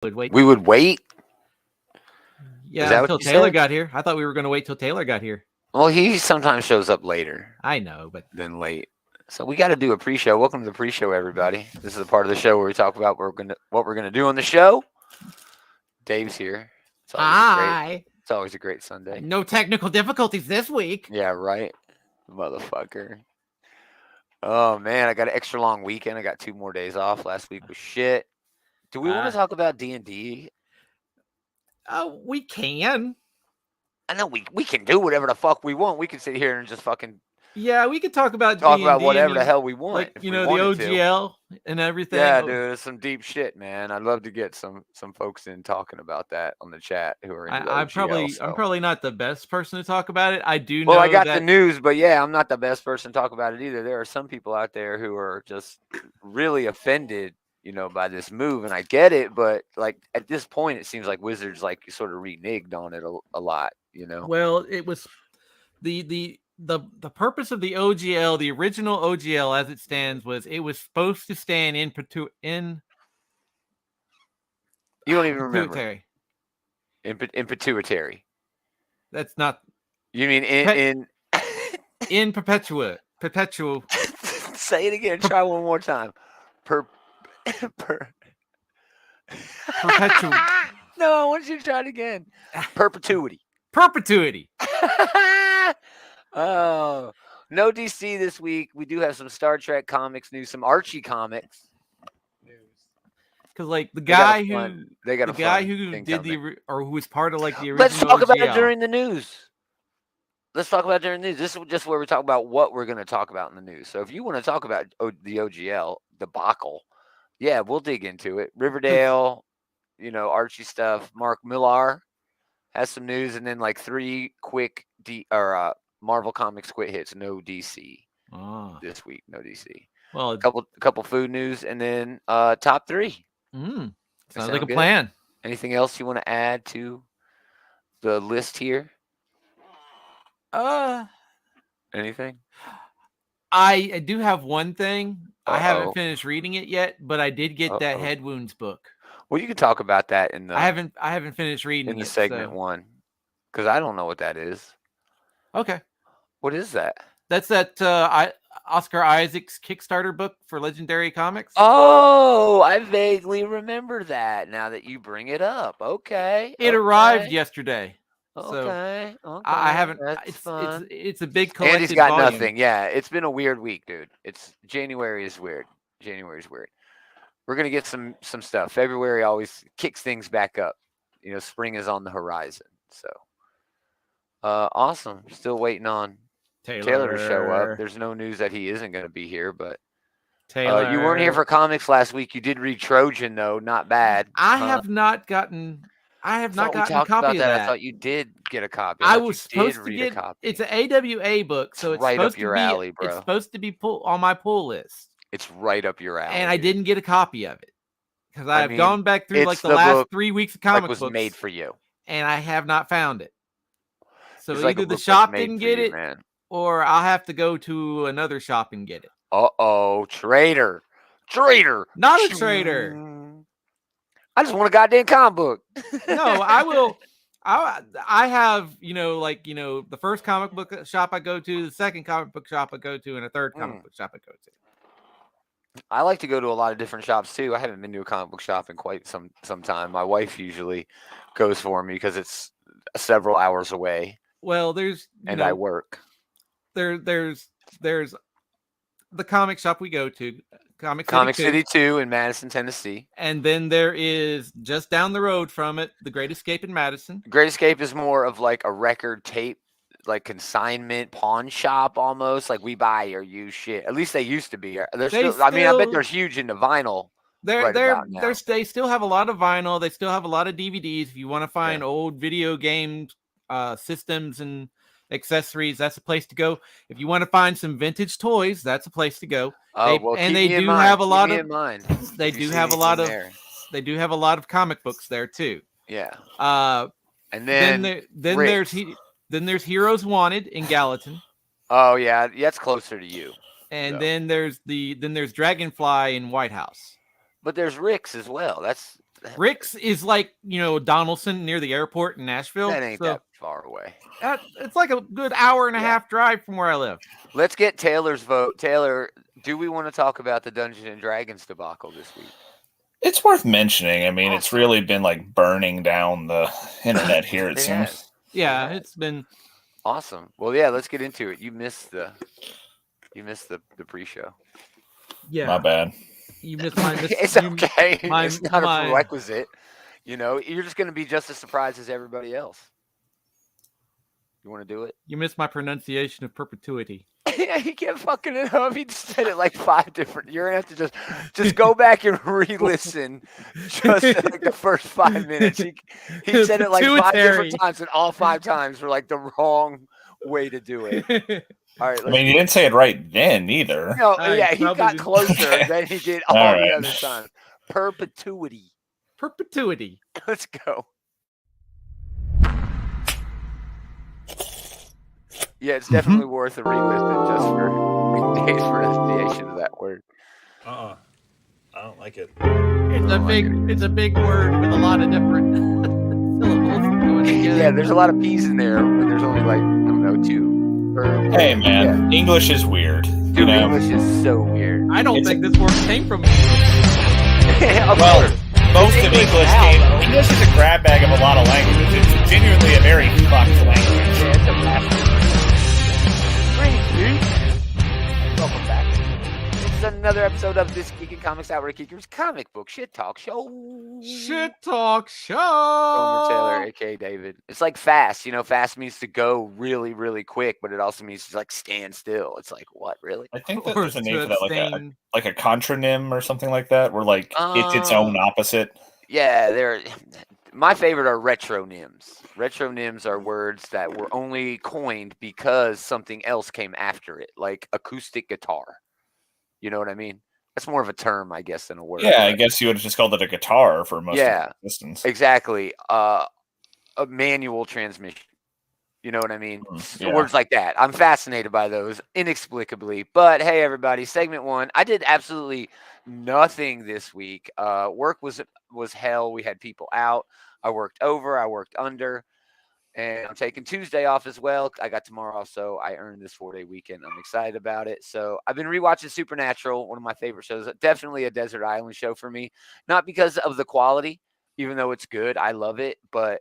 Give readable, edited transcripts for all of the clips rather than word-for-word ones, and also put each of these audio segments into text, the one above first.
would wait. We would wait. Is Yeah, that what until you Taylor said? got here. I thought we were going to wait till Taylor got here. Well, he sometimes shows up later I know, but than late. So we got to do a pre-show. Welcome to the pre-show, everybody. This is a part of the show where we talk about what we're gonna do on the show. Dave's here. It's always a great. hi. It's always a great Sunday. No technical difficulties this week. Yeah, right, motherfucker. Oh man, I got an extra long weekend. I got 2 more days off. Last week was shit. Do we want to talk about D&D? We can. I know we can do whatever the fuck we want. We can sit here and just fucking Yeah, we could talk about talk D&D, about whatever the hell we want. like if you we know the wanted to. OGL and everything. Yeah, dude, it's some deep shit, man. I'd love to get some folks in talking about that on the chat who are into the OGL, I'm probably not the best person to talk about it. I do Well, know I got that the news, but yeah, I'm not the best person to talk about it either. There are some people out there who are just really offended, by this move, and I get it, but like at this point, it seems like Wizards like sort of reneged on it a lot, Well, it was the purpose of the OGL, the original OGL as it stands, was it was supposed to stand in You don't even remember. pituitary. In pituitary. That's not. You mean in in perpetual. Say it again. Try one more time. Perpetual. No, I want you to try it again. Perpetuity. Oh, no DC this week. We do have some Star Trek comics news, some Archie comics news. Because like the guy who did who was part of like the original. Let's talk about it OGL. during the news. This is just where we talk about what we're going to talk about in the news. So if you want to talk about the OGL debacle, yeah, we'll dig into it. Riverdale, Archie stuff. Mark Millar has some news, and then like 3 quick Marvel Comics quick hits. No DC this week. No DC. Well, a couple food news, and then top 3. Sounds like a plan. Anything else you want to add to the list here? Anything? I do have one thing. I haven't finished reading it yet, but I did get that Head Wounds book. Well, you can talk about that in the. I haven't finished reading in the segment 1, because I don't know what that is. Okay. What is that? That's that Oscar Isaac's Kickstarter book for Legendary Comics. Oh, I vaguely remember that now that you bring it up. Okay. It arrived yesterday. Okay. I haven't. It's a big collected Andy's got volume. nothing. Yeah, it's been a weird week, dude. January is weird. We're gonna get some stuff. February always kicks things back up. Spring is on the horizon. So, awesome. Still waiting on Taylor to show up. There's no news that he isn't going to be here, but Taylor, you weren't here for comics last week. You did read Trojan, though. Not bad. I have not gotten a copy of that. I thought you did get a copy. I was supposed to get. It's an AWA book, so it's right supposed up your to be, alley, bro. It's supposed to be on my pull list. It's right up your alley. And I didn't get a copy of it because I've gone back through like the last 3 weeks of comic books. Was made for you, and I have not found it. So it's either the shop didn't get it, or I'll have to go to another shop and get it. Traitor! Not a traitor. I just want a goddamn comic book. No, I will. I have, the first comic book shop I go to, the second comic book shop I go to, and a third comic book shop I go to. I like to go to a lot of different shops too. I haven't been to a comic book shop in quite some time. My wife usually goes for me because it's several hours away. Well, I work. There's the comic shop we go to, Comic City 2 in Madison, Tennessee. And then there is just down the road from it, the Great Escape in Madison. Great Escape is more of like a record tape, like consignment pawn shop almost. Like we buy or use shit. At least they used to be. I bet they're huge into vinyl. They still have a lot of vinyl. They still have a lot of DVDs. If you want to find old video game systems and accessories, that's a place to go. If you want to find some vintage toys, that's a place to go. They do have a lot of comic books there too. Yeah. And then there's Heroes Wanted in Gallatin. Oh yeah, that's closer to you. And then there's Dragonfly in White House. But there's Rick's as well. Rick's is like, Donaldson near the airport in Nashville. That ain't that far away. It's like a good hour and a half drive from where I live. Let's get Taylor's vote. Taylor, do we want to talk about the Dungeons and Dragons debacle this week? It's worth mentioning. I mean, It's really been like burning down the internet here, it seems. Yeah, it's been awesome. Well, yeah, let's get into it. You missed the pre-show. Yeah. My bad. You missed my It's okay. It's not a prerequisite. You're just going to be just as surprised as everybody else. You want to do it? You missed my pronunciation of perpetuity. Yeah, he kept fucking it up. He just said it like 5 different. You're going to have to just go back and re-listen just like the first 5 minutes. He said it like 5 different times, and all 5 times were like the wrong way to do it. All right. I mean, you didn't say it right then either. No, yeah, he got closer than he did all the other times. Perpetuity. Let's go. Yeah, it's definitely worth a re-listen just for Dave's pronunciation of that word. I don't like it. It's a big word with a lot of different syllables going together. Yeah, there's a lot of P's in there, but there's only like, I don't know, 2. Hey man, English is weird. Dude, English is so weird. I don't think this word came from English. Most of English English is a grab bag of a lot of languages. It's genuinely a very fucked language. Yeah, it's a massive. Welcome back. This is another episode of this Geek and Comics Hour, Geekers comic book shit talk show. Homer Taylor, aka David. It's like fast. Fast means to go really, really quick, but it also means to like stand still. It's like, what, really? I think that there's a name for that, like a contronym or something like that, where like it's its own opposite. Yeah, my favorite are retronyms. Retronyms are words that were only coined because something else came after it, like acoustic guitar. You know what I mean? That's more of a term, I guess, than a word. Yeah, I guess you would have just called it a guitar for most of its existence. Exactly. A manual transmission. You know what I mean? Yeah. Words like that. I'm fascinated by those inexplicably. But hey, everybody, segment 1. I did absolutely nothing this week. Work was hell. We had people out. I worked over. I worked under. And I'm taking Tuesday off as well. I got tomorrow off, so I earned this 4-day weekend. I'm excited about it. So I've been rewatching Supernatural, one of my favorite shows. Definitely a desert island show for me. Not because of the quality, even though it's good. I love it. But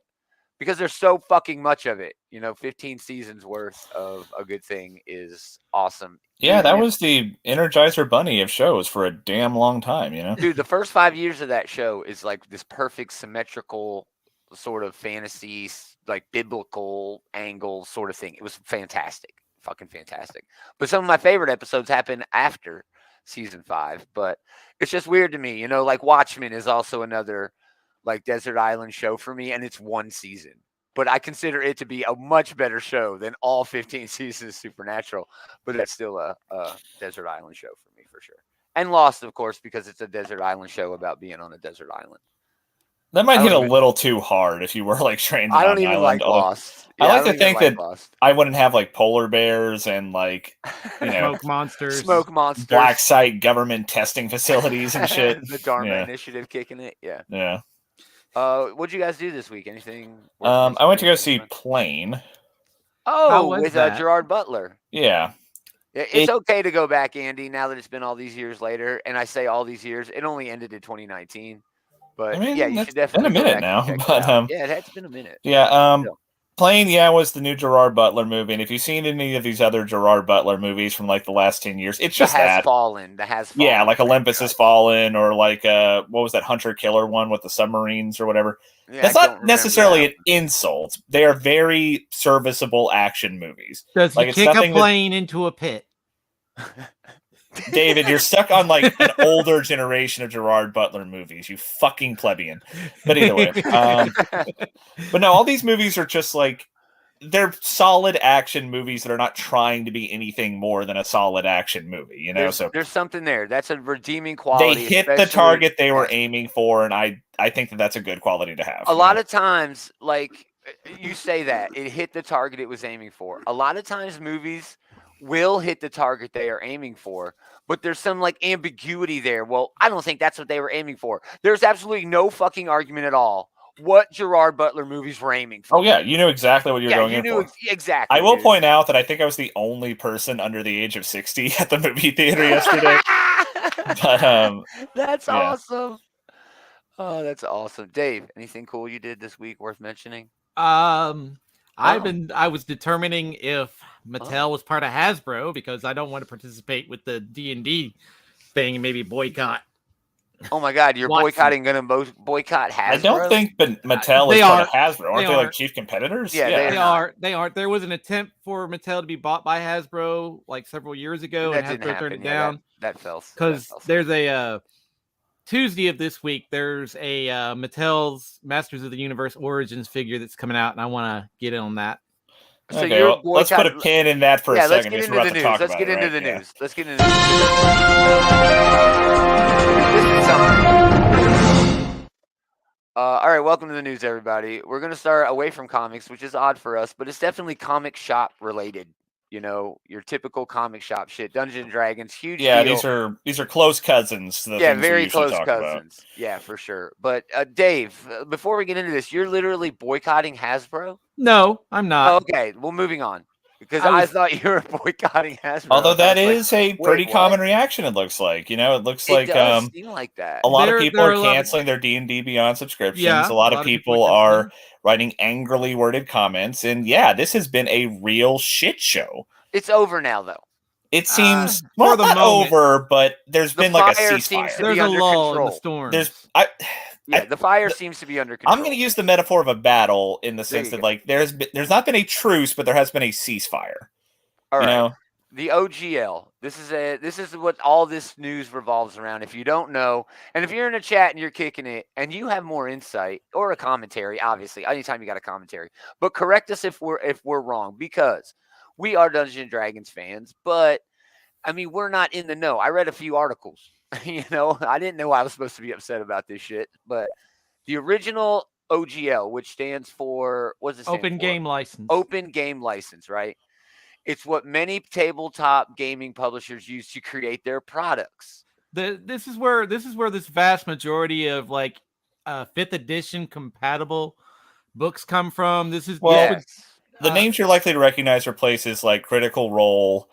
because there's so fucking much of it. 15 seasons worth of a good thing is awesome. Yeah, that was the Energizer Bunny of shows for a damn long time, Dude, the first 5 years of that show is like this perfect symmetrical sort of fantasy, like biblical angle sort of thing. It was fantastic. Fucking fantastic. But some of my favorite episodes happen after season 5. But it's just weird to me. Like Watchmen is also another like desert island show for me, and it's 1 season. But I consider it to be a much better show than all 15 seasons of Supernatural. But that's still a desert island show for me, for sure. And Lost, of course, because it's a desert island show about being on a desert island. That might hit a little too hard if you were like trained. I don't even like Lost. I like to think that I wouldn't have like polar bears and like smoke monsters, black site government testing facilities and shit. The Dharma Initiative kicking it. Yeah. Yeah. What'd you guys do this week? Anything? I went to go see Plane. Oh, with Gerard Butler. Yeah. It's okay to go back, Andy, now that it's been all these years later. And I say all these years, it only ended in 2019. But you should definitely. It's been a minute now. But yeah, it's been a minute. Yeah. Plane, was the new Gerard Butler movie. And if you've seen any of these other Gerard Butler movies from like the last 10 years, it's just that. The Has Fallen. Yeah, like Olympus Has Fallen, or like what was that Hunter Killer one with the submarines or whatever. Yeah, that's not necessarily an insult. They are very serviceable action movies. Does he kick a plane into a pit? David, you're stuck on like an older generation of Gerard Butler movies, you fucking plebeian. But either way, but no, all these movies are just like, they're solid action movies that are not trying to be anything more than a solid action movie, There's something there. That's a redeeming quality. They hit the target they were aiming for, and I think that's a good quality to have. A lot of times, like you say that, it hit the target it was aiming for. A lot of times movies will hit the target they are aiming for, but there's some like ambiguity there. Well, I don't think that's what they were aiming for. There's absolutely no fucking argument at all what Gerard Butler movies were aiming for. Oh yeah, you knew exactly what you're going in for. Exactly. I will point out that I think I was the only person under the age of 60 at the movie theater yesterday. But that's awesome. Oh, that's awesome. Dave, anything cool you did this week worth mentioning? I was determining if Mattel was part of Hasbro because I don't want to participate with the D&D thing and maybe boycott. Oh my God, you're boycotting going to boycott Hasbro? I don't think Mattel is part of Hasbro. Aren't they like chief competitors? Yeah, they are. There was an attempt for Mattel to be bought by Hasbro like several years ago, and Hasbro turned it down. That fell. Because there's a Tuesday of this week, there's a Mattel's Masters of the Universe Origins figure that's coming out, and I want to get in on that. So okay, well, let's put a pin in that for a second. Let's get into the news. Let's get into the news. Let's get into the news. All right, welcome to the news, everybody. We're going to start away from comics, which is odd for us, but it's definitely comic shop related. You know, your typical comic shop shit. Dungeons and Dragons, huge deal. these are close cousins to the things very we usually close talk cousins. About. Yeah, for sure. But Dave, before we get into this, you're literally boycotting Hasbro? No, I'm not. Oh, okay, well, moving on. Because I thought you were boycotting Hasbro. Although that is a pretty common reaction, it looks like. You know, it looks like seem like that. A lot of people are canceling their D&D Beyond subscriptions. Yeah, a lot of people are writing angrily worded comments. And yeah, this has been a real shit show. It's over now, though. It seems not over, but there's been like a ceasefire. There's a lull in the storm. The fire seems to be under control. I'm going to use the metaphor of a battle in the sense that like there's not been a truce, but there has been a ceasefire. All right. The OGL. This is what all this news revolves around. If you don't know, and if you're in a chat and you're kicking it, and you have more insight or a commentary, obviously, anytime you got a commentary, but correct us if we're wrong, because we are Dungeons and Dragons fans, but I mean we're not in the know. I read a few articles. You know, I didn't know I was supposed to be upset about this shit, but the original OGL, which stands for Open Game License. Open Game License, right? It's what many tabletop gaming publishers use to create their products. This is where this vast majority of like 5th edition compatible books come from. This is the names you're likely to recognize are places like Critical Role,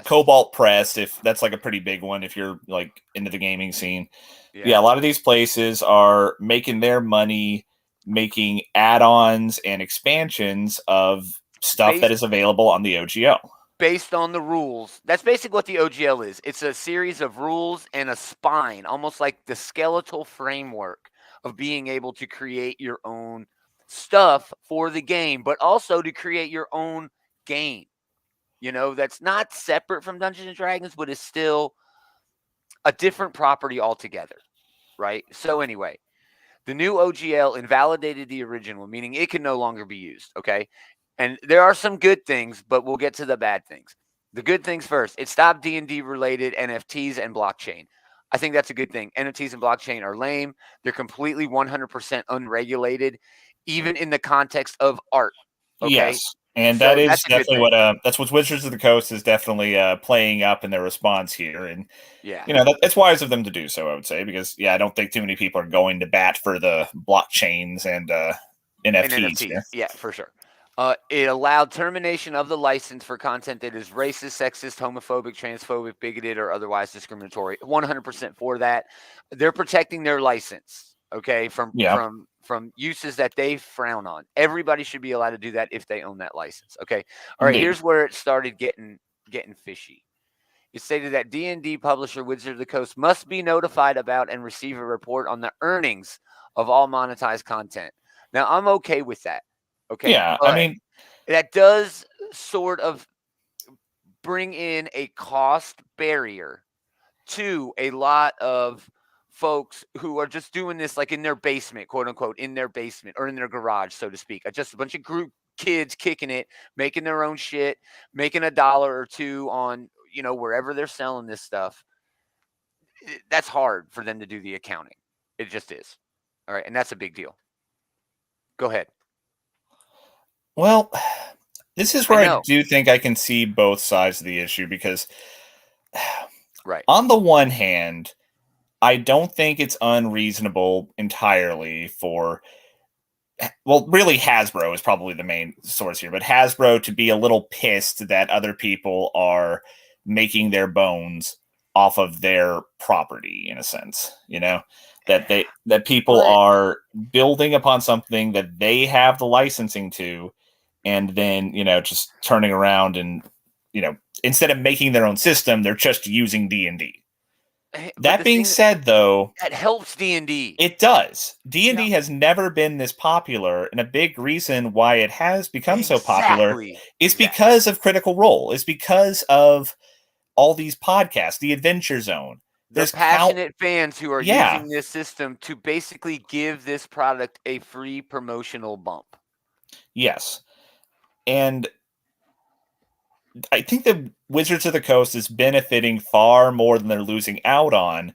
Cobalt Press, if that's like a pretty big one if you're like into the gaming scene. A lot of these places are making their money making add-ons and expansions of stuff that is available on the OGL. Based on the rules. That's basically what the OGL is. It's a series of rules and a spine, almost like the skeletal framework of being able to create your own stuff for the game, but also to create your own game. You know, that's not separate from Dungeons and Dragons, but is still a different property altogether, right? So anyway, the new OGL invalidated the original, meaning it can no longer be used, okay? And there are some good things, but we'll get to the bad things. The good things first. It stopped D&D related NFTs and blockchain. I think that's a good thing. NFTs and blockchain are lame. They're completely 100% unregulated, even in the context of art. Okay? Yes. And so that's definitely that's what Wizards of the Coast is definitely playing up in their response here. And, you know, it's wise of them to do so, I would say, because, I don't think too many people are going to bat for the blockchains and NFTs. Yeah, for sure. It allowed termination of the license for content that is racist, sexist, homophobic, transphobic, bigoted, or otherwise discriminatory. 100% for that. They're protecting their license, okay, from uses that they frown on. Everybody should be allowed to do that if they own that license, okay? All right, here's where it started getting fishy. It stated that D&D publisher Wizards of the Coast must be notified about and receive a report on the earnings of all monetized content. Now, I'm okay with that. Okay. Yeah, I mean, that does sort of bring in a cost barrier to a lot of folks who are just doing this like in their basement, quote unquote, in their basement or in their garage, so to speak. Just a bunch of group kids kicking it, making their own shit, making $1 or $2 on, you know, wherever they're selling this stuff. That's hard for them to do the accounting. It just is. All right. And that's a big deal. Go ahead. Well, This is where I do think I can see both sides of the issue because, on the one hand, I don't think it's unreasonable entirely for, well, really Hasbro is probably the main source here, but Hasbro to be a little pissed that other people are making their bones off of their property, in a sense, that people are building upon something that they have the licensing to, and then, just turning around and, instead of making their own system, they're just using D&D. That being said, though, that helps D&D. It does. D&D has never been this popular, and a big reason why it has become so popular is because of Critical Role. It's because of all these podcasts, the Adventure Zone. There's passionate fans who are using this system to basically give this product a free promotional bump. Yes. And I think that Wizards of the Coast is benefiting far more than they're losing out on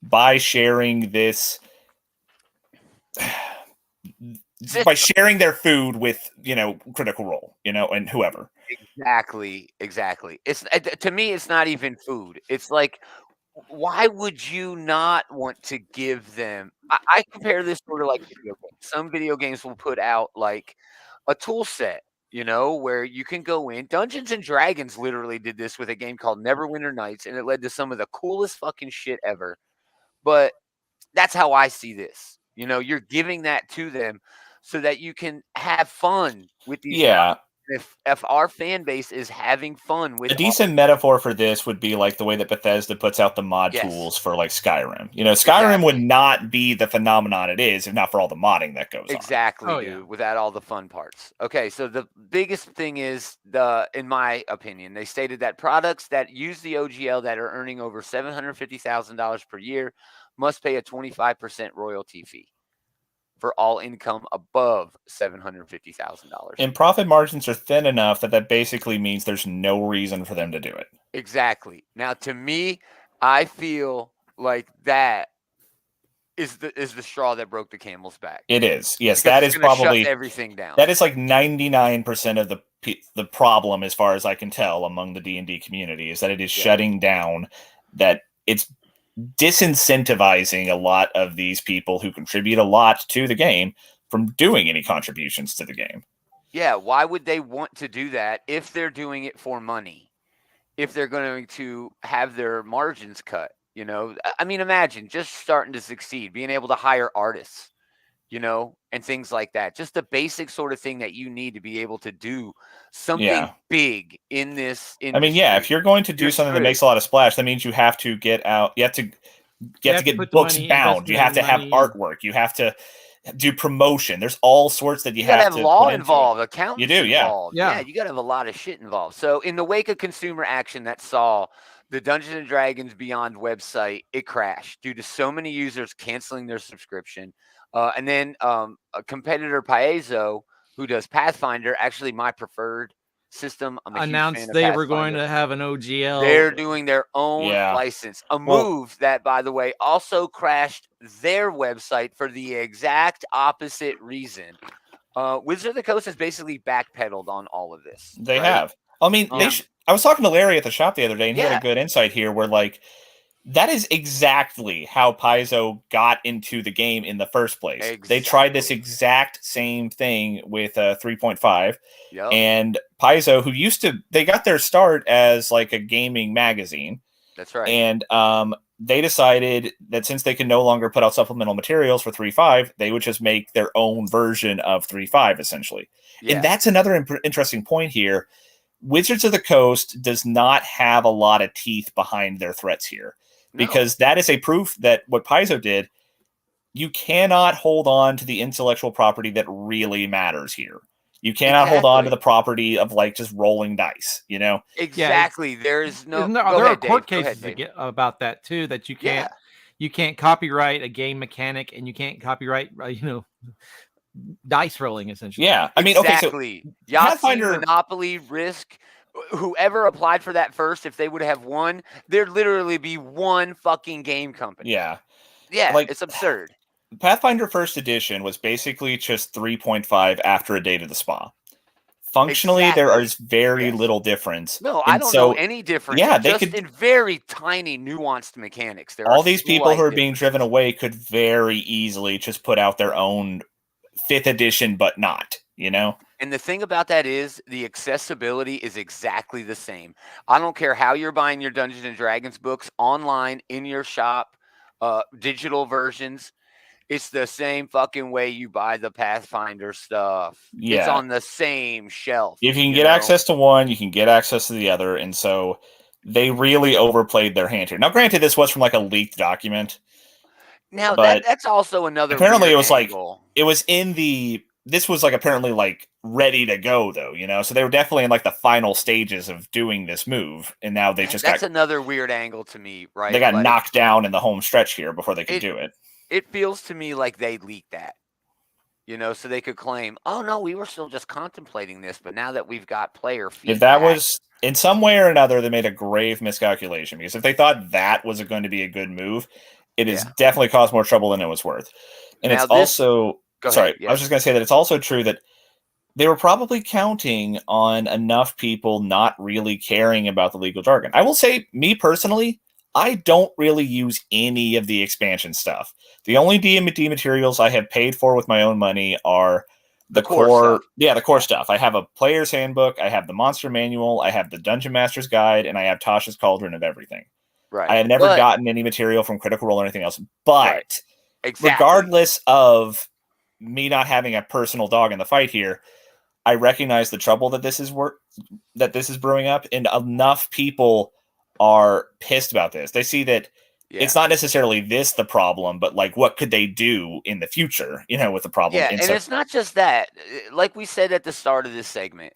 by sharing this, by sharing their food with, Critical Role, and whoever. Exactly. It's, to me, it's not even food. It's like, why would you not want to give them? I compare this sort of like video games. Some video games will put out like a tool set, where you can go in. Dungeons and Dragons literally did this with a game called Neverwinter Nights, and it led to some of the coolest fucking shit ever. But that's how I see this. You're giving that to them so that you can have fun with these. Yeah. If our fan base is having fun with a decent metaphor for this would be like the way that Bethesda puts out the mod tools for like Skyrim. Skyrim would not be the phenomenon it is if not for all the modding that goes on. Exactly, dude. Without all the fun parts. Okay, so the biggest thing is in my opinion, they stated that products that use the OGL that are earning over $750,000 per year must pay a 25% royalty fee for all income above $750,000. And profit margins are thin enough that basically means there's no reason for them to do it. Exactly. Now, to me, I feel like that is the straw that broke the camel's back. It is. Yes, that is probably shut everything down. That is like 99% of the problem, as far as I can tell, among the D&D community, is that it is shutting down, that it's disincentivizing a lot of these people who contribute a lot to the game from doing any contributions to the game. Yeah, why would they want to do that if they're doing it for money? If they're going to have their margins cut, I mean, imagine just starting to succeed, being able to hire artists, and things like that. Just the basic sort of thing that you need to be able to do something big in this industry. I mean, if you're going to do something that makes a lot of splash, that means you have to get out. You have to get books bound. You have to have artwork. You have to do promotion. There's all sorts that you have to have law involved, accountants. You do, involved. Yeah. You got to have a lot of shit involved. So, in the wake of consumer action that saw the Dungeons and Dragons Beyond website, it crashed due to so many users canceling their subscription. And then a competitor, Paizo, who does Pathfinder, actually my preferred system, announced they were going to have an OGL. They're doing their own license. A move that, by the way, also crashed their website for the exact opposite reason. Wizards of the Coast has basically backpedaled on all of this. They have. I mean, I was talking to Larry at the shop the other day, and he had a good insight here where, like, that is exactly how Paizo got into the game in the first place. Exactly. They tried this exact same thing with 3.5. Yep. And Paizo, they got their start as like a gaming magazine. That's right. And they decided that since they could no longer put out supplemental materials for 3.5, they would just make their own version of 3.5, essentially. Yeah. And that's another interesting point here. Wizards of the Coast does not have a lot of teeth behind their threats here. Because that is a proof that what Paizo did, you cannot hold on to the intellectual property that really matters here. You cannot hold on to the property of like just rolling dice, Exactly. Yeah, there is no. There are court cases about that too. That you can't copyright a game mechanic, and you can't copyright dice rolling essentially. Yeah, I mean, exactly. Pathfinder, Monopoly, Risk. Whoever applied for that first, if they would have won, there'd literally be one fucking game company. Yeah. Yeah, like, it's absurd. Pathfinder First Edition was basically just 3.5 after A Day to the Spa. functionally there is very little difference. No, I don't know any difference. Yeah, they just could in very tiny, nuanced mechanics. All these people who are being driven away could very easily just put out their own 5th edition, but not, you know? And the thing about that is the accessibility is exactly the same. I don't care how you're buying your Dungeons and Dragons books online, in your shop, digital versions. It's the same fucking way you buy the Pathfinder stuff. Yeah. It's on the same shelf. If you can get access to one, you can get access to the other. And so they really overplayed their hand here. Now, granted, this was from like a leaked document. Now, that's also another apparently it was angle. Like, it was in the... This was like apparently like ready to go though, you know? So they were definitely in like the final stages of doing this move. And now they just That's another weird angle to me, right? They got knocked down in the home stretch here before they could do it. It feels to me like they leaked that, you know, so they could claim, oh no, we were still just contemplating this, but now that we've got player feedback. If that was in some way or another, they made a grave miscalculation, because if they thought that was going to be a good move, it has definitely caused more trouble than it was worth. And now it's also... Sorry, I was just going to say that it's also true that they were probably counting on enough people not really caring about the legal jargon. I will say, me personally, I don't really use any of the expansion stuff. The only D&D materials I have paid for with my own money are the core stuff. Yeah, the core stuff. I have a player's handbook, I have the monster manual, I have the Dungeon Master's Guide, and I have Tasha's Cauldron of Everything. Right. I have never gotten any material from Critical Role or anything else. But regardless of me not having a personal dog in the fight here, I recognize the trouble that this is brewing up, and enough people are pissed about this. They see that it's not necessarily the problem, but like, what could they do in the future, you know, with the problem? Yeah, and it's not just that. Like we said at the start of this segment,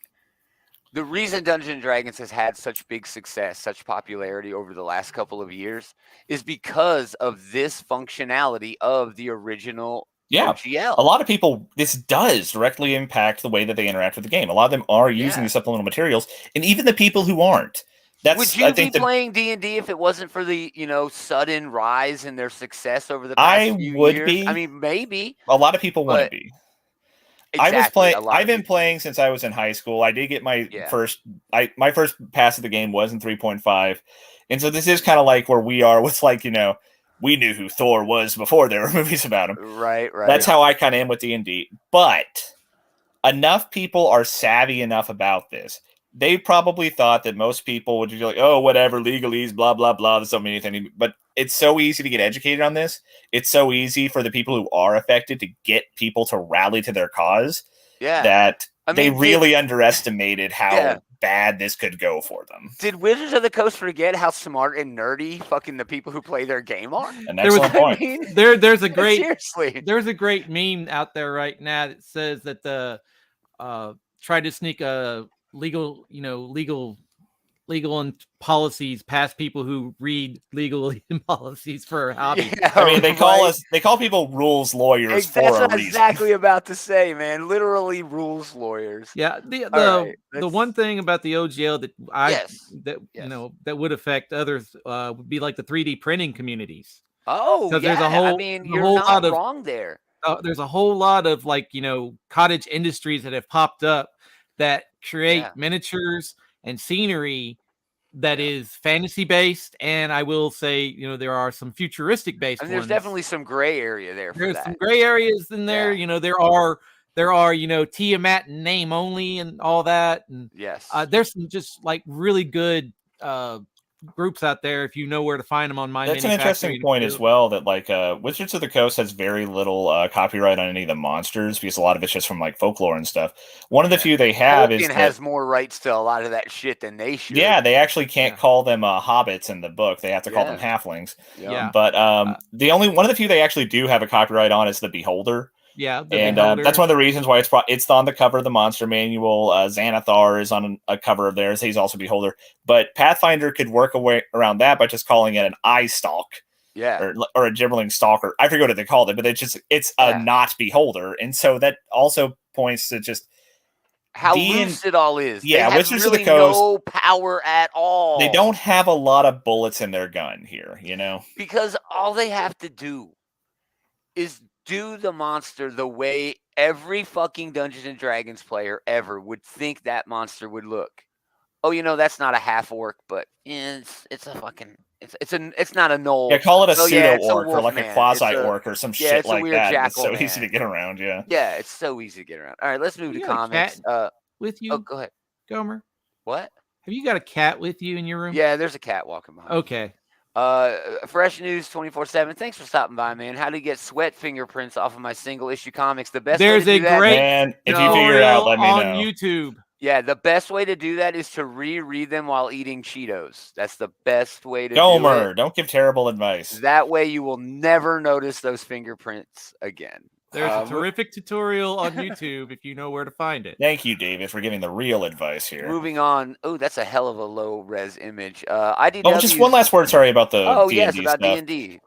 the reason Dungeons and Dragons has had such big success, such popularity over the last couple of years, is because of this functionality of the original OGL. A lot of people, this does directly impact the way that they interact with the game. A lot of them are using these supplemental materials, and even the people who aren't. Would you be playing D&D if it wasn't for the, you know, sudden rise in their success over the past few years? I would be. I mean, maybe. A lot of people wouldn't be. Exactly, I've been playing since I was in high school. I did get my first pass of the game was in 3.5. And so this is kind of like where we are with, like, you know, we knew who Thor was before there were movies about him. Right. That's how I kind of am with D&D. But enough people are savvy enough about this. They probably thought that most people would be like, oh, whatever, legalese, blah, blah, blah. There's so many things. But it's so easy to get educated on this. It's so easy for the people who are affected to get people to rally to their cause. Yeah. That they really underestimated how bad this could go for them. Did Wizards of the Coast forget how smart and nerdy fucking the people who play their game are? An excellent point. I mean, there's a great meme out there right now that says that the try to sneak a legal and policies past people who read legal policies for a hobby. Yeah, I mean, they call people rules lawyers for a reason. Exactly about to say, man. Literally rules lawyers. Yeah. The one thing about the OGL that would affect others would be like the 3D printing communities. Oh, yeah. There's a whole, I mean, you're not wrong there. There's a whole lot of, like, you know, cottage industries that have popped up that create miniatures and scenery that is fantasy based, and I will say, you know, there are some futuristic based ones. There's definitely some gray area there. There's some gray areas in there. You know, there are you know, Tiamat and name only and all that. And there's some just like really good groups out there if you know where to find them on my. That's an interesting point as well, that like Wizards of the Coast has very little copyright on any of the monsters, because a lot of it's just from like folklore and stuff. One of the few they have has more rights to a lot of that shit than they should. Yeah, they actually can't call them hobbits in the book. They have to call them halflings. Yeah. But one of the few they actually do have a copyright on is the Beholder. Yeah, and that's one of the reasons why it's on the cover of the Monster Manual. Xanathar is on a cover of theirs. He's also Beholder. But Pathfinder could work around that by just calling it an eye stalk, or a gibberling stalker. I forget what they called it, but it's a not Beholder, and so that also points to just how loose it all is. Yeah, Wizards of the Coast, no power at all. They don't have a lot of bullets in their gun here, you know, because all they have to do is do the monster the way every fucking Dungeons and Dragons player ever would think that monster would look. Oh, that's not a half orc, but it's a fucking it's not a gnoll. Yeah, call it a pseudo orc or like a quasi orc or some shit it's a like weird that. It's jackal so man. easy to get around. Yeah. Yeah, it's so easy to get around. All right, let's move to comics. With you? Oh, go ahead. Gomer. What? Have you got a cat with you in your room? Yeah, there's a cat walking behind. Okay. Fresh news 24/7. Thanks for stopping by, man. How to get sweat fingerprints off of my single issue comics? The best. There's way to a do that, great man. If you figure it out, let me know. on YouTube. Yeah, the best way to do that is to reread them while eating Cheetos. That's the best way to Gomer, do it. don't give terrible advice. That way you will never notice those fingerprints again. There's a terrific tutorial on YouTube if you know where to find it. Thank you, David, for giving the real advice here. Moving on. Oh, that's a hell of a low res image. IDW. Oh, just one last word. Sorry about the D&D yes, about stuff. D&D.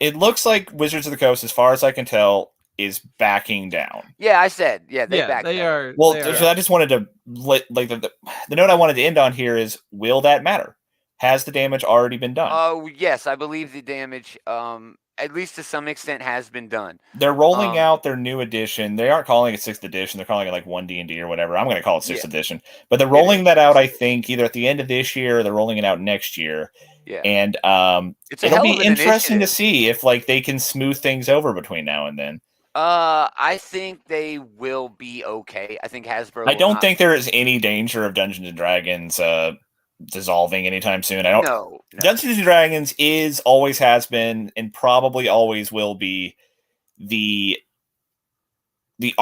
It looks like Wizards of the Coast, as far as I can tell, is backing down. Yeah, I said. Yeah, they backed they down. are. Well, they so I just wanted to the note I wanted to end on here is: will that matter? Has the damage already been done? Oh, yes, I believe the damage, at least to some extent, has been done. They're rolling out their new edition. They aren't calling it 6th edition. They're calling it like 1D&D or whatever. I'm going to call it 6th edition. But they're rolling that out, I think, either at the end of this year or they're rolling it out next year. Yeah. And it'll be interesting to see if they can smooth things over between now and then. I think they will be okay. I think Hasbro. I don't think there is any danger of Dungeons and Dragons dissolving anytime soon. I don't. No. Dungeons and Dragons always has been, and probably always will be the the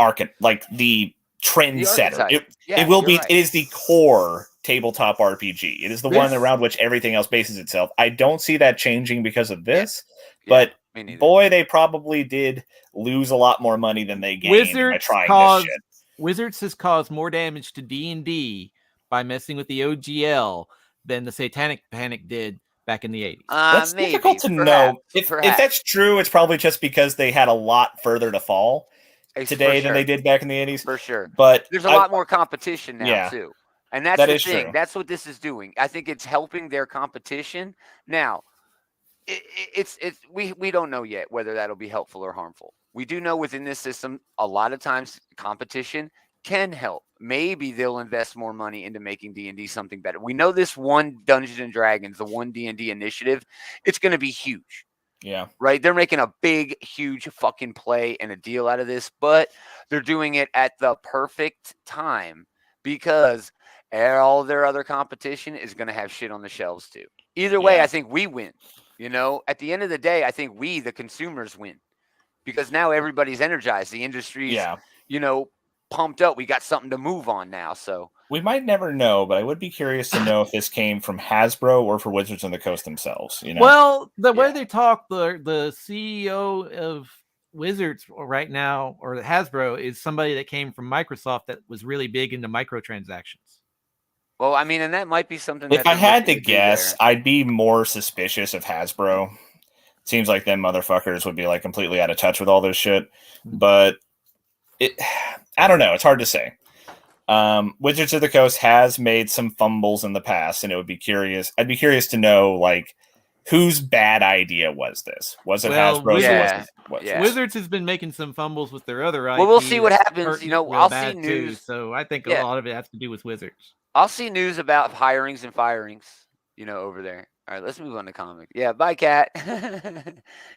trend setter. It will be. Right. It is the core tabletop RPG. It is the one around which everything else bases itself. I don't see that changing because of this, but. Boy, they probably did lose a lot more money than they gained by trying this shit. Wizards has caused more damage to D&D by messing with the OGL than the Satanic Panic did back in the 80s. That's difficult to know. If that's true, it's probably just because they had a lot further to fall today than they did back in the 80s. For sure. But there's a lot more competition now, too. And that's the thing. True. That's what this is doing. I think it's helping their competition. Now, we don't know yet whether that'll be helpful or harmful. We do know within this system, a lot of times competition can help. Maybe they'll invest more money into making D&D something better. We know this one Dungeons and Dragons, the one D&D initiative, it's going to be huge. Yeah. Right? They're making a big, huge fucking play and a deal out of this, but they're doing it at the perfect time because all their other competition is going to have shit on the shelves too. Either way, I think we win. At the end of the day, I think we, the consumers, win because now everybody's energized. The industry's, pumped up. We got something to move on now. So we might never know, but I would be curious to know if this came from Hasbro or for Wizards of the Coast themselves. Well, the way they talk, the CEO of Wizards right now, or Hasbro, is somebody that came from Microsoft that was really big into microtransactions. Well, I mean, and that might be something. If I had to guess, I'd be more suspicious of Hasbro. Seems like them motherfuckers would be completely out of touch with all this shit. But I don't know. It's hard to say. Wizards of the Coast has made some fumbles in the past, and I'd be curious to know whose bad idea was this? Was it Hasbro's? Wizards has been making some fumbles with their other IP. Well, we'll see what happens. I'll see news. So I think a lot of it has to do with Wizards. I'll see news about hirings and firings, over there. All right, let's move on to comics. Yeah, bye, Cat.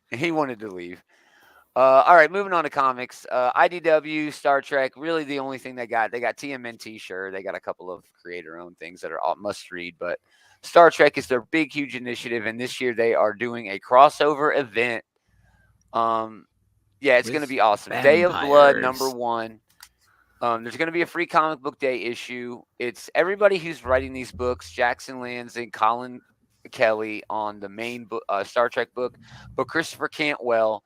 He wanted to leave. All right, moving on to comics. IDW, Star Trek, really the only thing they got. They got TMNT, sure. They got a couple of creator-owned things that are all must-read, but Star Trek is their big, huge initiative, and this year they are doing a crossover event. It's going to be awesome. Day of Blood, #1. There's going to be a free comic book day issue. It's everybody who's writing these books, Jackson Lansing, Colin Kelly on the main book, Star Trek book, but Christopher Cantwell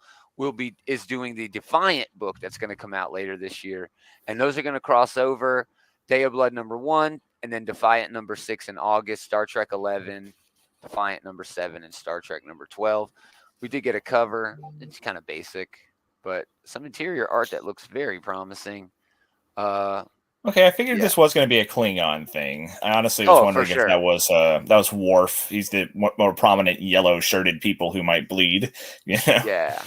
is doing the Defiant book that's going to come out later this year. And those are going to cross over. Day of Blood #1, and then Defiant #6 in August, Star Trek 11, Defiant #7, and Star Trek #12. We did get a cover. It's kind of basic, but some interior art that looks very promising. Okay, I figured this was going to be a Klingon thing. I honestly was wondering if that was Worf. He's the more prominent yellow-shirted people who might bleed. Yeah.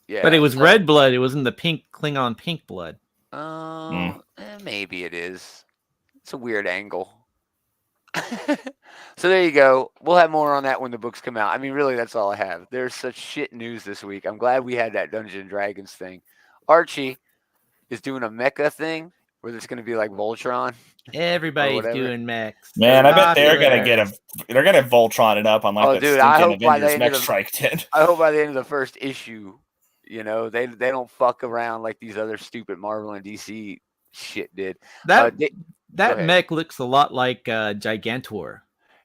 Yeah, but it was red blood. It wasn't the pink Klingon pink blood. Maybe it is. It's a weird angle. So there you go. We'll have more on that when the books come out. I mean, really, that's all I have. There's such shit news this week. I'm glad we had that Dungeons and Dragons thing. Archie is doing a mecha thing where there's going to be like Voltron. Everybody's doing mechs. Man, I bet they're gonna Voltron it up on like the stinking Avengers Mech Strike did. I hope by the end of the first issue, they don't fuck around like these other stupid Marvel and DC shit did. That mech looks a lot like Gigantor.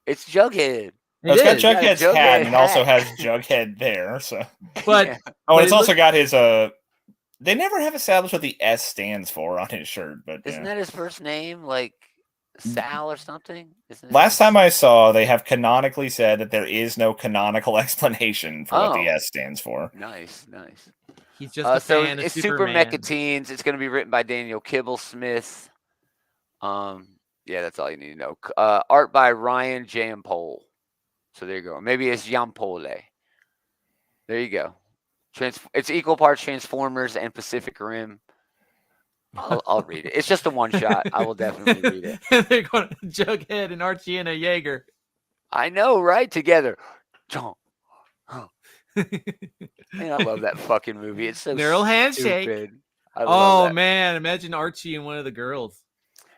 It's Jughead. It's got Jughead's hat and it also has Jughead there. So, but it's also got his They never have established what the S stands for on his shirt, but isn't that his first name, like Sal or something? Last time I saw, they have canonically said that there is no canonical explanation for what the S stands for. Nice. He's just a fan of it's Superman. Super Mecha Teens. It's going to be written by Daniel Kibblesmith. Yeah, that's all you need to know. Art by Ryan Jampole. So there you go. Maybe it's Jampole. There you go. It's equal parts Transformers and Pacific Rim. I'll read it. It's just a one shot. I will definitely read it. They're going to Jughead and Archie and a Jaeger. I know, right? Together. Man, I love that fucking movie. It's so neural handshake. Stupid. Oh man, imagine Archie and one of the girls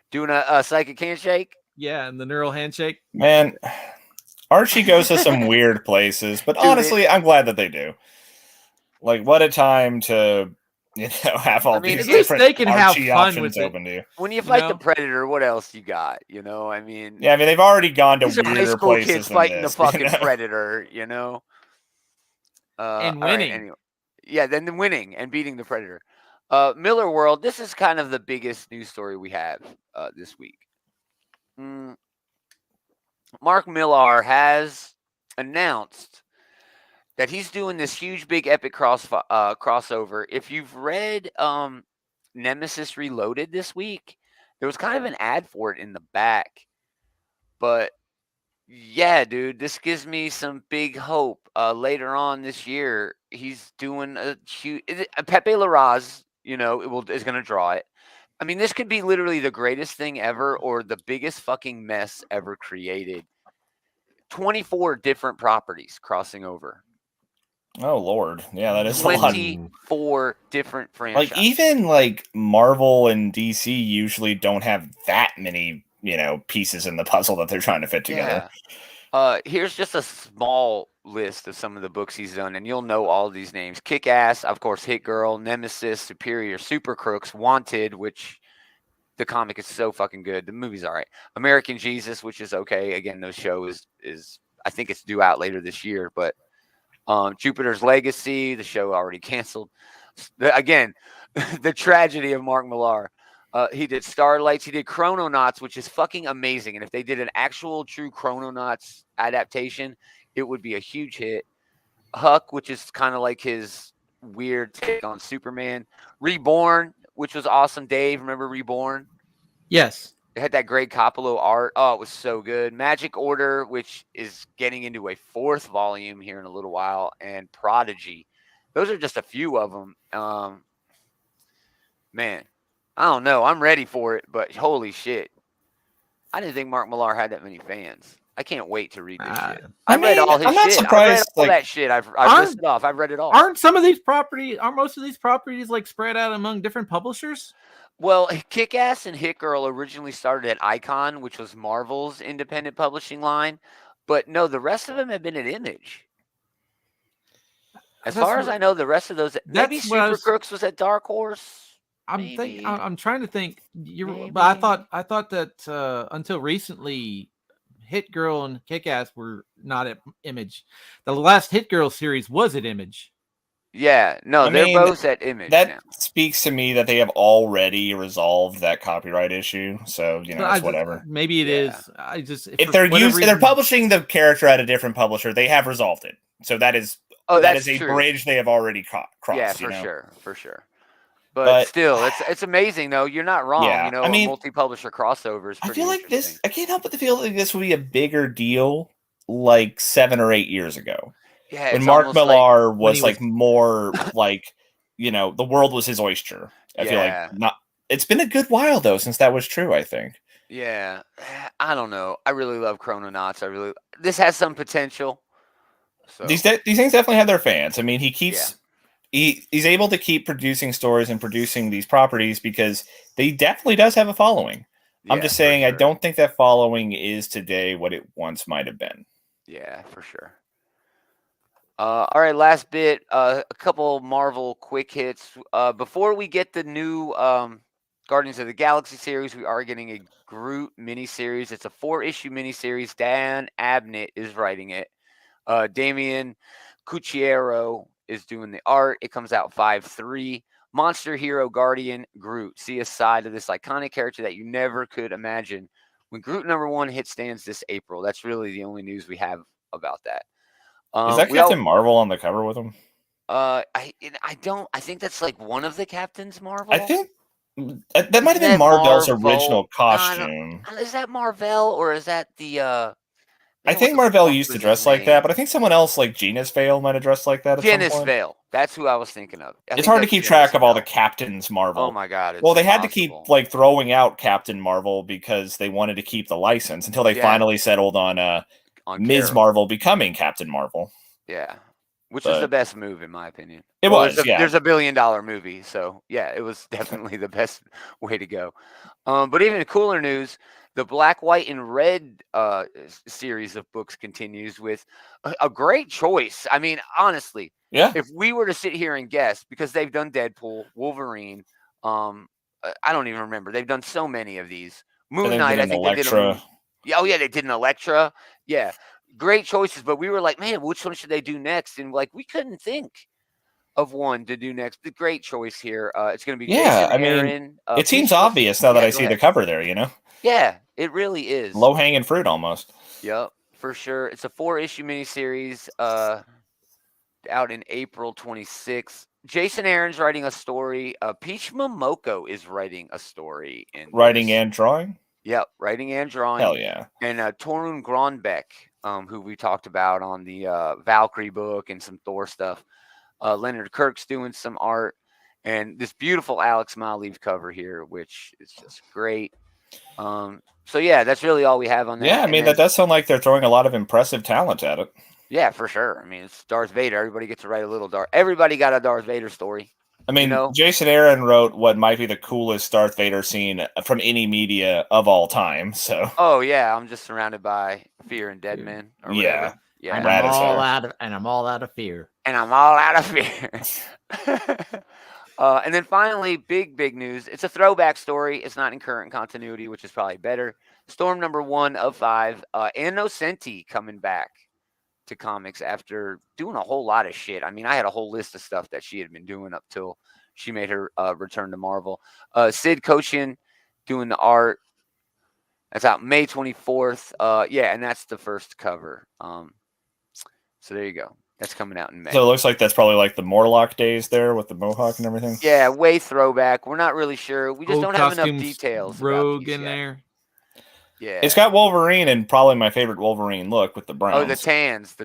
doing a psychic handshake. Yeah, and the neural handshake. Man, Archie goes to some weird places, but honestly, I'm glad that they do. Like, what a time to have all these different they can Archie have fun options with open to you. When you fight the Predator, what else you got? I mean, they've already gone to weirder high school places kids than fighting this, the fucking Predator, and winning. Right, anyway. Yeah, then winning and beating the Predator. Millar World. This is kind of the biggest news story we have this week. Mark Millar has announced that he's doing this huge, big, epic crossover. If you've read Nemesis Reloaded this week, there was kind of an ad for it in the back. But yeah, dude, this gives me some big hope. Later on this year, he's doing a huge Pepe Larraz. Is going to draw it. I mean, this could be literally the greatest thing ever, or the biggest fucking mess ever created. 24 different properties crossing over. Oh Lord, yeah, that is a lot. 24 different franchises. Like even Marvel and DC usually don't have that many, pieces in the puzzle that they're trying to fit together. Yeah. Here's just a small list of some of the books he's done, and you'll know all these names: Kick-Ass, of course, Hit Girl, Nemesis, Superior, Super Crooks, Wanted, which the comic is so fucking good. The movie's all right. American Jesus, which is okay. Again, the show is I think it's due out later this year, but. Jupiter's Legacy, the show already canceled. Again, the tragedy of Mark Millar. He did Starlights. He did Chrononauts, which is fucking amazing. And if they did an actual true Chrononauts adaptation, it would be a huge hit. Huck, which is kind of like his weird take on Superman. Reborn, which was awesome. Dave, remember Reborn? Yes. It had that great Capullo art. Oh, it was so good. Magic Order, which is getting into a 4th volume here in a little while, and Prodigy. Those are just a few of them. Man, I don't know. I'm ready for it, but holy shit. I didn't think Mark Millar had that many fans. I can't wait to read this shit. I've read all his shit. Not surprised, I've read all that shit. I've listed off. I've read it all. Aren't most of these properties spread out among different publishers? Well, Kick-Ass and Hit Girl originally started at Icon, which was Marvel's independent publishing line. But no, the rest of them have been at Image. As far as I know, the rest of those, maybe Super Crooks was at Dark Horse. I'm trying to think. But I thought that until recently, Hit Girl and Kick-Ass were not at Image. The last Hit Girl series was at Image. Yeah, no, they're both at Image. That speaks to me that they have already resolved that copyright issue. So it's whatever. Maybe it is. If they're publishing the character at a different publisher, they have resolved it. So that is a bridge they have already crossed. Yeah, for sure. But still, it's amazing though. You're not wrong. Yeah, a multi-publisher crossover is pretty. I feel like this. I can't help but feel like this would be a bigger deal, like 7 or 8 years ago. Yeah, when Mark Millar was more the world was his oyster. I feel Yeah. like it's been a good while though since that was true, I think. Yeah, I don't know. I really love Chrononauts. This has some potential. So These things definitely have their fans. I mean, yeah. he's able to keep producing stories and producing these properties because they definitely does have a following. I'm Yeah, just for saying I sure. don't think that following is today what it once might have been. Yeah, for sure. All right, last bit. A couple Marvel quick hits. Before we get the new Guardians of the Galaxy series, we are getting a Groot miniseries. It's a 4-issue miniseries. Dan Abnett is writing it. Damian Cucchiaro is doing the art. It comes out 5/3. Monster Hero Guardian Groot. See a side of this iconic character that you never could imagine. When Groot #1 hit stands this April, that's really the only news we have about that. Is that Captain Marvel on the cover with him? I don't. I think that's like one of the Captains Marvel. I think that might have been Marvel's original costume. Is that Marvel or is that the? I think Marvel used to dress like that, but I think someone else like Genus Vale might have dressed like that at some point. Vale. That's who I was thinking of. It's hard to keep track of all the Captains Marvel. Oh my god! Well, they had to keep like throwing out Captain Marvel because they wanted to keep the license until they finally settled on Ms. Marvel becoming Captain Marvel. Yeah, which was the best move in my opinion. It was. There's a $1 billion movie, so yeah, it was definitely the best way to go. But even cooler news. The Black, White, and Red series of books continues with a great choice. I mean, honestly, if we were to sit here and guess, because they've done Deadpool, Wolverine, I don't even remember. They've done so many of these. Moon Knight, I think they did. They did an Elektra. Yeah, great choices. But we were like, man, which one should they do next? And like, we couldn't think of one to do next. The great choice here. It's going to be Jason Aaron. It seems obvious now that I see the cover there. Yeah, it really is. Low hanging fruit almost. Yep, for sure. It's a 4-issue miniseries out in April 26th. Jason Aaron's writing a story. Peach Momoko is writing a story. Writing and drawing? Yep, writing and drawing. Hell yeah. And Torunn Grønbekk, who we talked about on the Valkyrie book and some Thor stuff. Leonard Kirk's doing some art. And this beautiful Alex Maleev cover here, which is just great. So yeah, that's really all we have on that. Yeah, I mean, that does sound like they're throwing a lot of impressive talent at it. Yeah, for sure. I mean, it's Darth Vader. Everybody gets to write a little Everybody got a Darth Vader story. I mean, Jason Aaron wrote what might be the coolest Darth Vader scene from any media of all time. So. Oh yeah, I'm just surrounded by fear and dead men. Yeah. Yeah. And I'm all out of fear. And I'm all out of fear. And then finally, big news. It's a throwback story. It's not in current continuity, which is probably better. Storm #1 of 5. Innocenti coming back to comics after doing a whole lot of shit. I mean, I had a whole list of stuff that she had been doing up till she made her return to Marvel. Sid Kochan doing the art. That's out May 24th. And that's the first cover. So there you go. That's coming out in May. So it looks like that's probably like the Morlock days there with the mohawk and everything. Yeah, way throwback. We're not really sure. We just don't have enough details. Rogue in there. Yeah. It's got Wolverine and probably my favorite Wolverine look with the browns. Oh, the tans.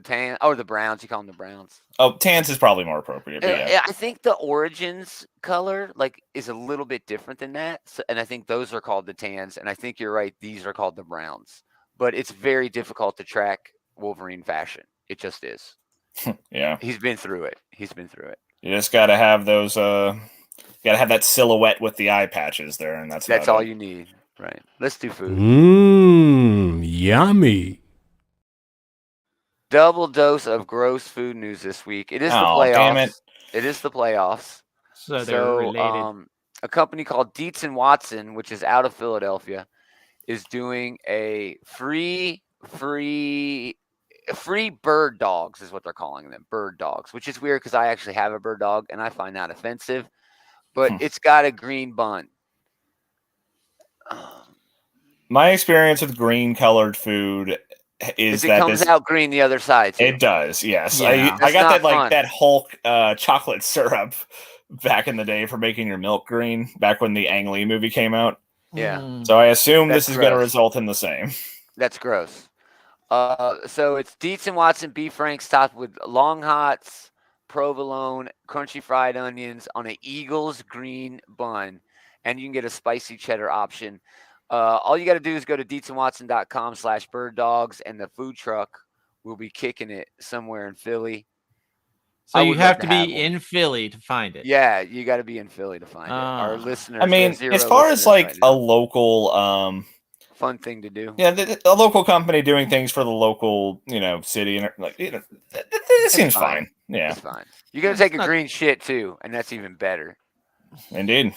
Oh, the browns. You call them the browns. Oh, tans is probably more appropriate. Yeah. I think the Origins color is a little bit different than that. So, and I think those are called the tans. And I think you're right. These are called the browns. But it's very difficult to track Wolverine fashion. It just is. Yeah. He's been through it. You just got to have those, got to have that silhouette with the eye patches there. And that's all you need. Right. Let's do food. Yummy. Double dose of gross food news this week. It is the playoffs. Damn it. It is the playoffs. So they're related. A company called Dietz and Watson, which is out of Philadelphia, is doing a free bird dogs is what they're calling them. Bird dogs, which is weird because I actually have a bird dog and I find that offensive. But it's got a green bun. My experience with green colored food is that it comes out green the other side too. It does, yes. Yeah. I got that that Hulk chocolate syrup back in the day for making your milk green, back when the Ang Lee movie came out. Yeah. So I assume this is going to result in the same. That's gross. So it's Dietz and Watson beef franks topped with long hots, provolone, crunchy fried onions on an Eagles green bun, and you can get a spicy cheddar option. All you got to do is go to deetsandwatson.com/birddogs, and the food truck will be kicking it somewhere in Philly. So you have to be in Philly to find it. Yeah, you got to be in Philly to find it. Our listeners, I mean, as far as like a local fun thing to do. Yeah, a local company doing things for the local, city, and like, it seems fine. Yeah, it's fine. You're gonna take a green shit too, and that's even better. Indeed.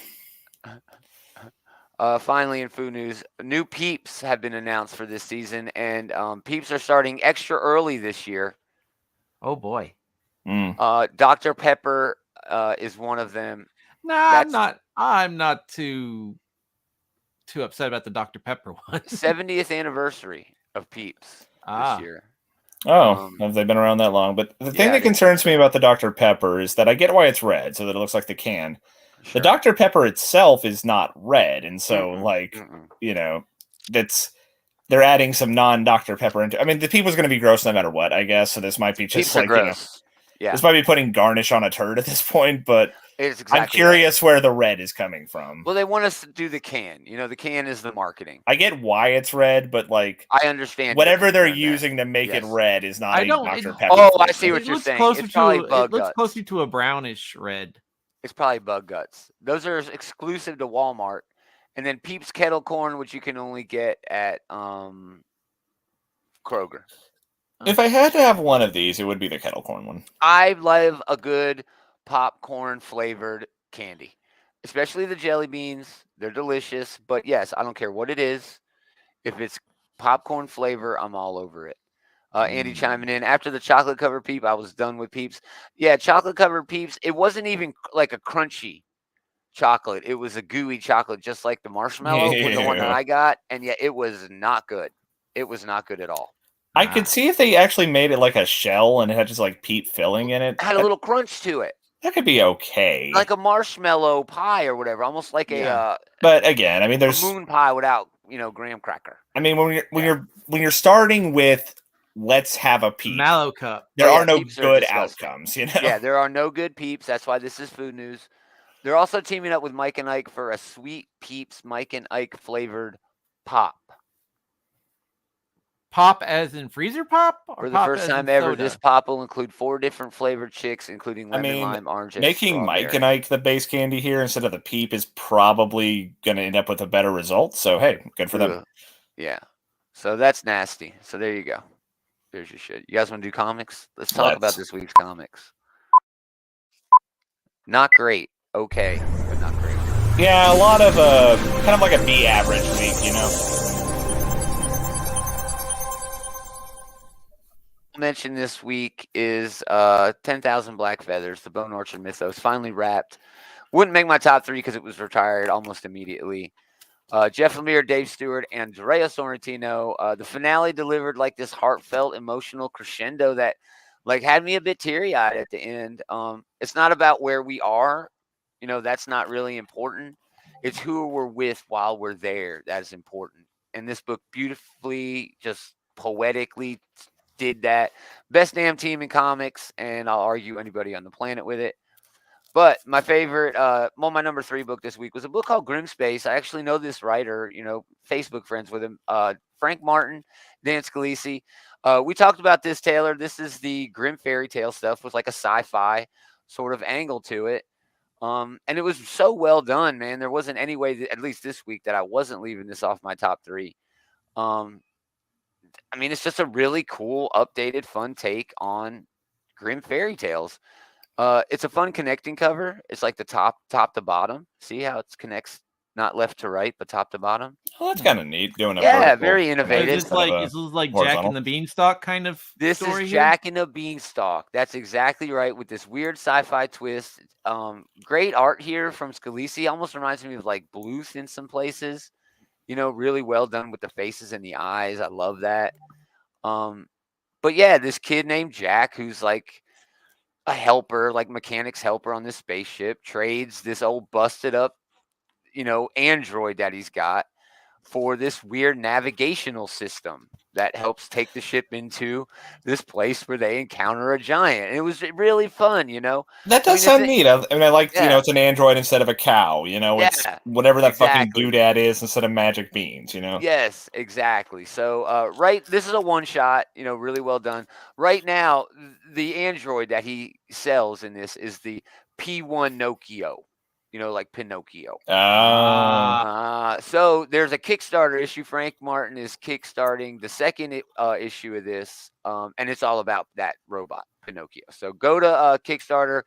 Finally, in food news, new Peeps have been announced for this season, and Peeps are starting extra early this year. Oh boy. Dr. Pepper is one of them. No, I'm not too upset about the Dr. Pepper one. 70th anniversary of Peeps this year. Oh, have they been around that long? But the thing that concerns me about the Dr. Pepper is that I get why it's red, so that it looks like the can. Sure. The Dr. Pepper itself is not red, and so they're adding some non-Dr. Pepper into. I mean, the people's going to be gross no matter what, I guess. So this might be just Peeps gross. This might be putting garnish on a turd at this point, but I'm curious where the red is coming from. Well, they want us to do the can. The can is the marketing. I get why it's red, but I understand whatever they're using to make it red is not a Dr. Pepper. Oh, I see what you're saying. It's probably bug guts. It looks closer to a brownish red. It's probably bug guts. Those are exclusive to Walmart. And then Peeps Kettle Corn, which you can only get at Kroger. If I had to have one of these, it would be the kettle corn one. I love a good popcorn flavored candy, especially the jelly beans. They're delicious, but yes, I don't care what it is. If it's popcorn flavor, I'm all over it. Andy chiming in. After the chocolate covered Peep, I was done with Peeps. Yeah, chocolate covered Peeps. It wasn't even like a crunchy chocolate. It was a gooey chocolate, just like the marshmallow, the one that I got. And yeah, it was not good. It was not good at all. I could see if they actually made it like a shell and it had just like Peep filling in it. It had a little crunch to it. That could be okay. Like a marshmallow pie or whatever, almost like a. But again, I mean, there's a moon pie without graham cracker. I mean, when you're starting with let's have a Peep mallow cup, there are no good outcomes. Yeah, there are no good Peeps. That's why this is food news. They're also teaming up with Mike and Ike for a sweet Peeps Mike and Ike flavored pop. Pop as in freezer pop? For the first time ever, this pop will include 4 different flavored chicks, including lemon, lime, orange, and making strawberry. Mike and Ike the base candy here instead of the Peep is probably going to end up with a better result. So, hey, good for them. Yeah. So that's nasty. So there you go. There's your shit. You guys want to do comics? Let's talk about this week's comics. Not great. Okay, but not great. Yeah, a lot of kind of like a B average week, Mention this week is 10,000 Black Feathers, the Bone Orchard mythos, finally wrapped. Wouldn't make my top 3 because it was retired almost immediately. Jeff Lemire, Dave Stewart, Andrea Sorrentino. The finale delivered like this heartfelt, emotional crescendo that like had me a bit teary-eyed at the end. It's not about where we are. That's not really important. It's who we're with while we're there that is important. And this book beautifully, just poetically did that. Best damn team in comics, and I'll argue anybody on the planet with it. But my favorite, my number 3 book this week was a book called Grim Space. I actually know this writer, Facebook friends with him, Frank Martin, Dan Scalise. We talked about this, Taylor. This is the grim fairy tale stuff with like a sci-fi sort of angle to it. And it was so well done, man. There wasn't any way, that, at least this week, that I wasn't leaving this off my top 3. I mean, it's just a really cool, updated, fun take on grim fairy tales. It's a fun connecting cover. It's like the top to bottom. See how it connects not left to right, but top to bottom? Oh, that's kind of neat. Doing very innovative. Is this like Jack and the Beanstalk kind of This story is Jack and the Beanstalk. That's exactly right, with this weird sci-fi twist. Great art here from Scalise. Almost reminds me of like Bluth in some places. Really well done with the faces and the eyes. I love that. But yeah, this kid named Jack, who's like a helper, like mechanic's helper on this spaceship, trades this old busted up, android that he's got for this weird navigational system that helps take the ship into this place where they encounter a giant. And it was really fun, you know. That does sound neat. I mean, I like, Yeah. it's an android instead of a cow, it's whatever that fucking doodad is instead of magic beans, Yes, exactly. So, this is a one shot, really well done. Right now, the android that he sells in this is the P1 Nokia, like Pinocchio. So there's a Kickstarter issue. Frank Martin is kickstarting the second issue of this, and it's all about that robot Pinocchio. So go to Kickstarter,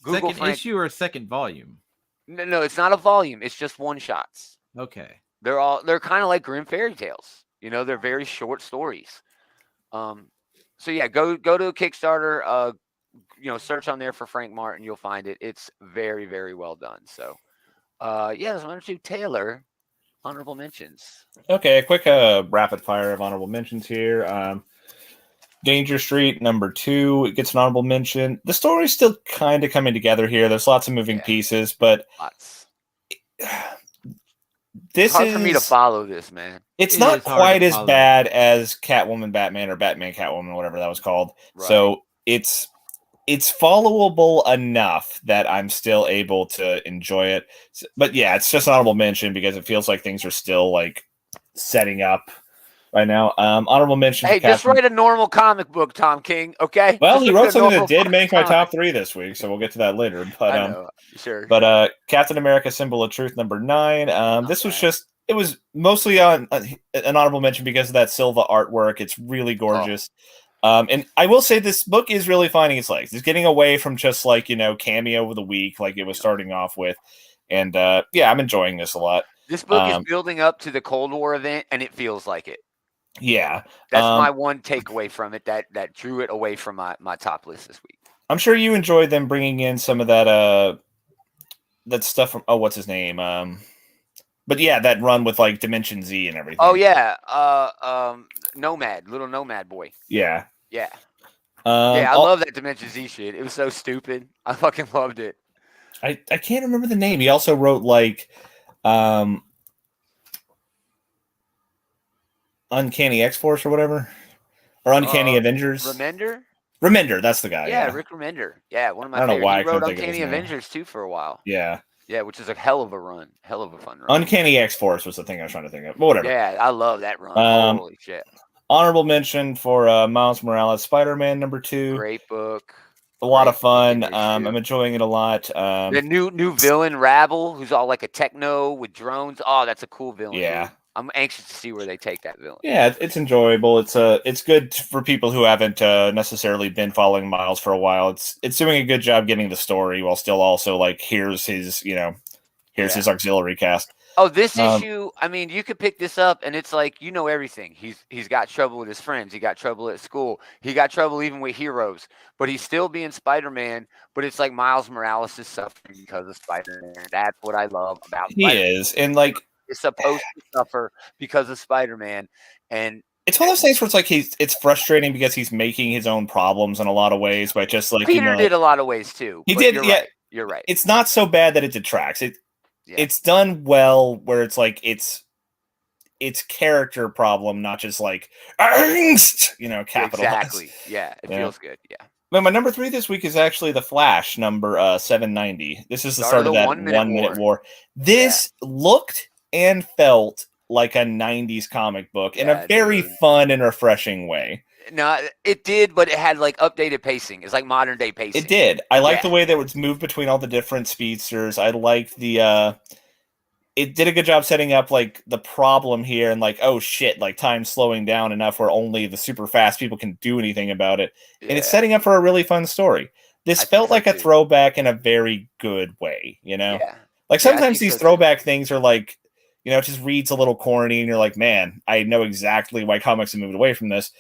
Google second issue or second volume. No, it's not a volume. It's just one shots. Okay. They're kind of like grim fairy tales. They're very short stories. So yeah, go to Kickstarter. Search on there for Frank Martin. You'll find it. It's very, very well done. So. Yes, why don't you, Taylor, honorable mentions? Okay, a quick rapid fire of honorable mentions here. Danger Street, number 2, it gets an honorable mention. The story's still kind of coming together here. There's lots of moving pieces, but it's hard for me to follow this, man. It's not quite as bad as Catwoman Batman or Batman Catwoman, whatever that was called. Right. So it's followable enough that I'm still able to enjoy it. But yeah, it's just an honorable mention because it feels like things are still like setting up right now. Honorable mention. Hey, just write a normal comic book, Tom King. Okay. Well, he wrote something that did make my top 3 this week, so we'll get to that later. But I know, sure. But Captain America: Symbol of Truth, number 9. This was just. It was mostly on an honorable mention because of that Silva artwork. It's really gorgeous. And I will say this book is really finding its legs. It's getting away from just like, cameo of the week like it was starting off with. And I'm enjoying this a lot. This book is building up to the Cold War event, and it feels like it. Yeah. That's my one takeaway from it that drew it away from my top list this week. I'm sure you enjoyed them bringing in some of that stuff from, what's his name? But yeah, that run with like Dimension Z and everything. Oh yeah. Nomad, little Nomad boy. Yeah. Yeah. I love that Dimension Z shit. It was so stupid. I fucking loved it. I can't remember the name. He also wrote like Uncanny X-Force or whatever. Or Uncanny Avengers. Remender, that's the guy. Yeah, Rick Remender. Yeah, one of my favorites. He wrote Uncanny Avengers too for a while. Yeah. Yeah, which is a hell of a run. Hell of a fun run. Uncanny X-Force was the thing I was trying to think of. But whatever. Yeah, I love that run. Holy shit. Honorable mention for Miles Morales, Spider-Man number 2. Great book. A lot of fun. I'm enjoying it a lot. The new villain, Rabble, who's all like a techno with drones. Oh, that's a cool villain. Yeah. Dude. I'm anxious to see where they take that villain. Yeah, it's enjoyable. It's good for people who haven't necessarily been following Miles for a while. It's doing a good job getting the story while still also like here's his his auxiliary cast. Oh, this issue, I mean, you could pick this up and it's like, everything. He's got trouble with his friends. He got trouble at school. He got trouble even with heroes. But he's still being Spider-Man. But it's like Miles Morales is suffering because of Spider-Man. That's what I love about Spider-Man. He is. And like, is supposed to suffer because of Spider-Man. And it's one of those things where it's like it's frustrating because he's making his own problems in a lot of ways, but just like Peter did a lot of ways too. He did, right. You're right. It's not so bad that it detracts. It's done well where it's like it's character problem, not just like angst, capitalized. Exactly. Yeah, it feels good. Yeah. But my number 3 this week is actually The Flash, number 790. This is the start of that 1 minute war. This looked and felt like a 90s comic book in a very fun and refreshing way. No, it did, but it had like updated pacing. It's like modern day pacing. It did. I liked the way that it was moved between all the different speedsters. I liked the it did a good job setting up like the problem here and like, oh shit, like time's slowing down enough where only the super fast people can do anything about it. Yeah. And it's setting up for a really fun story. This felt like a throwback in a very good way, Yeah. Like sometimes these throwback things are like, it just reads a little corny and you're like, man, I know exactly why comics have moved away from this.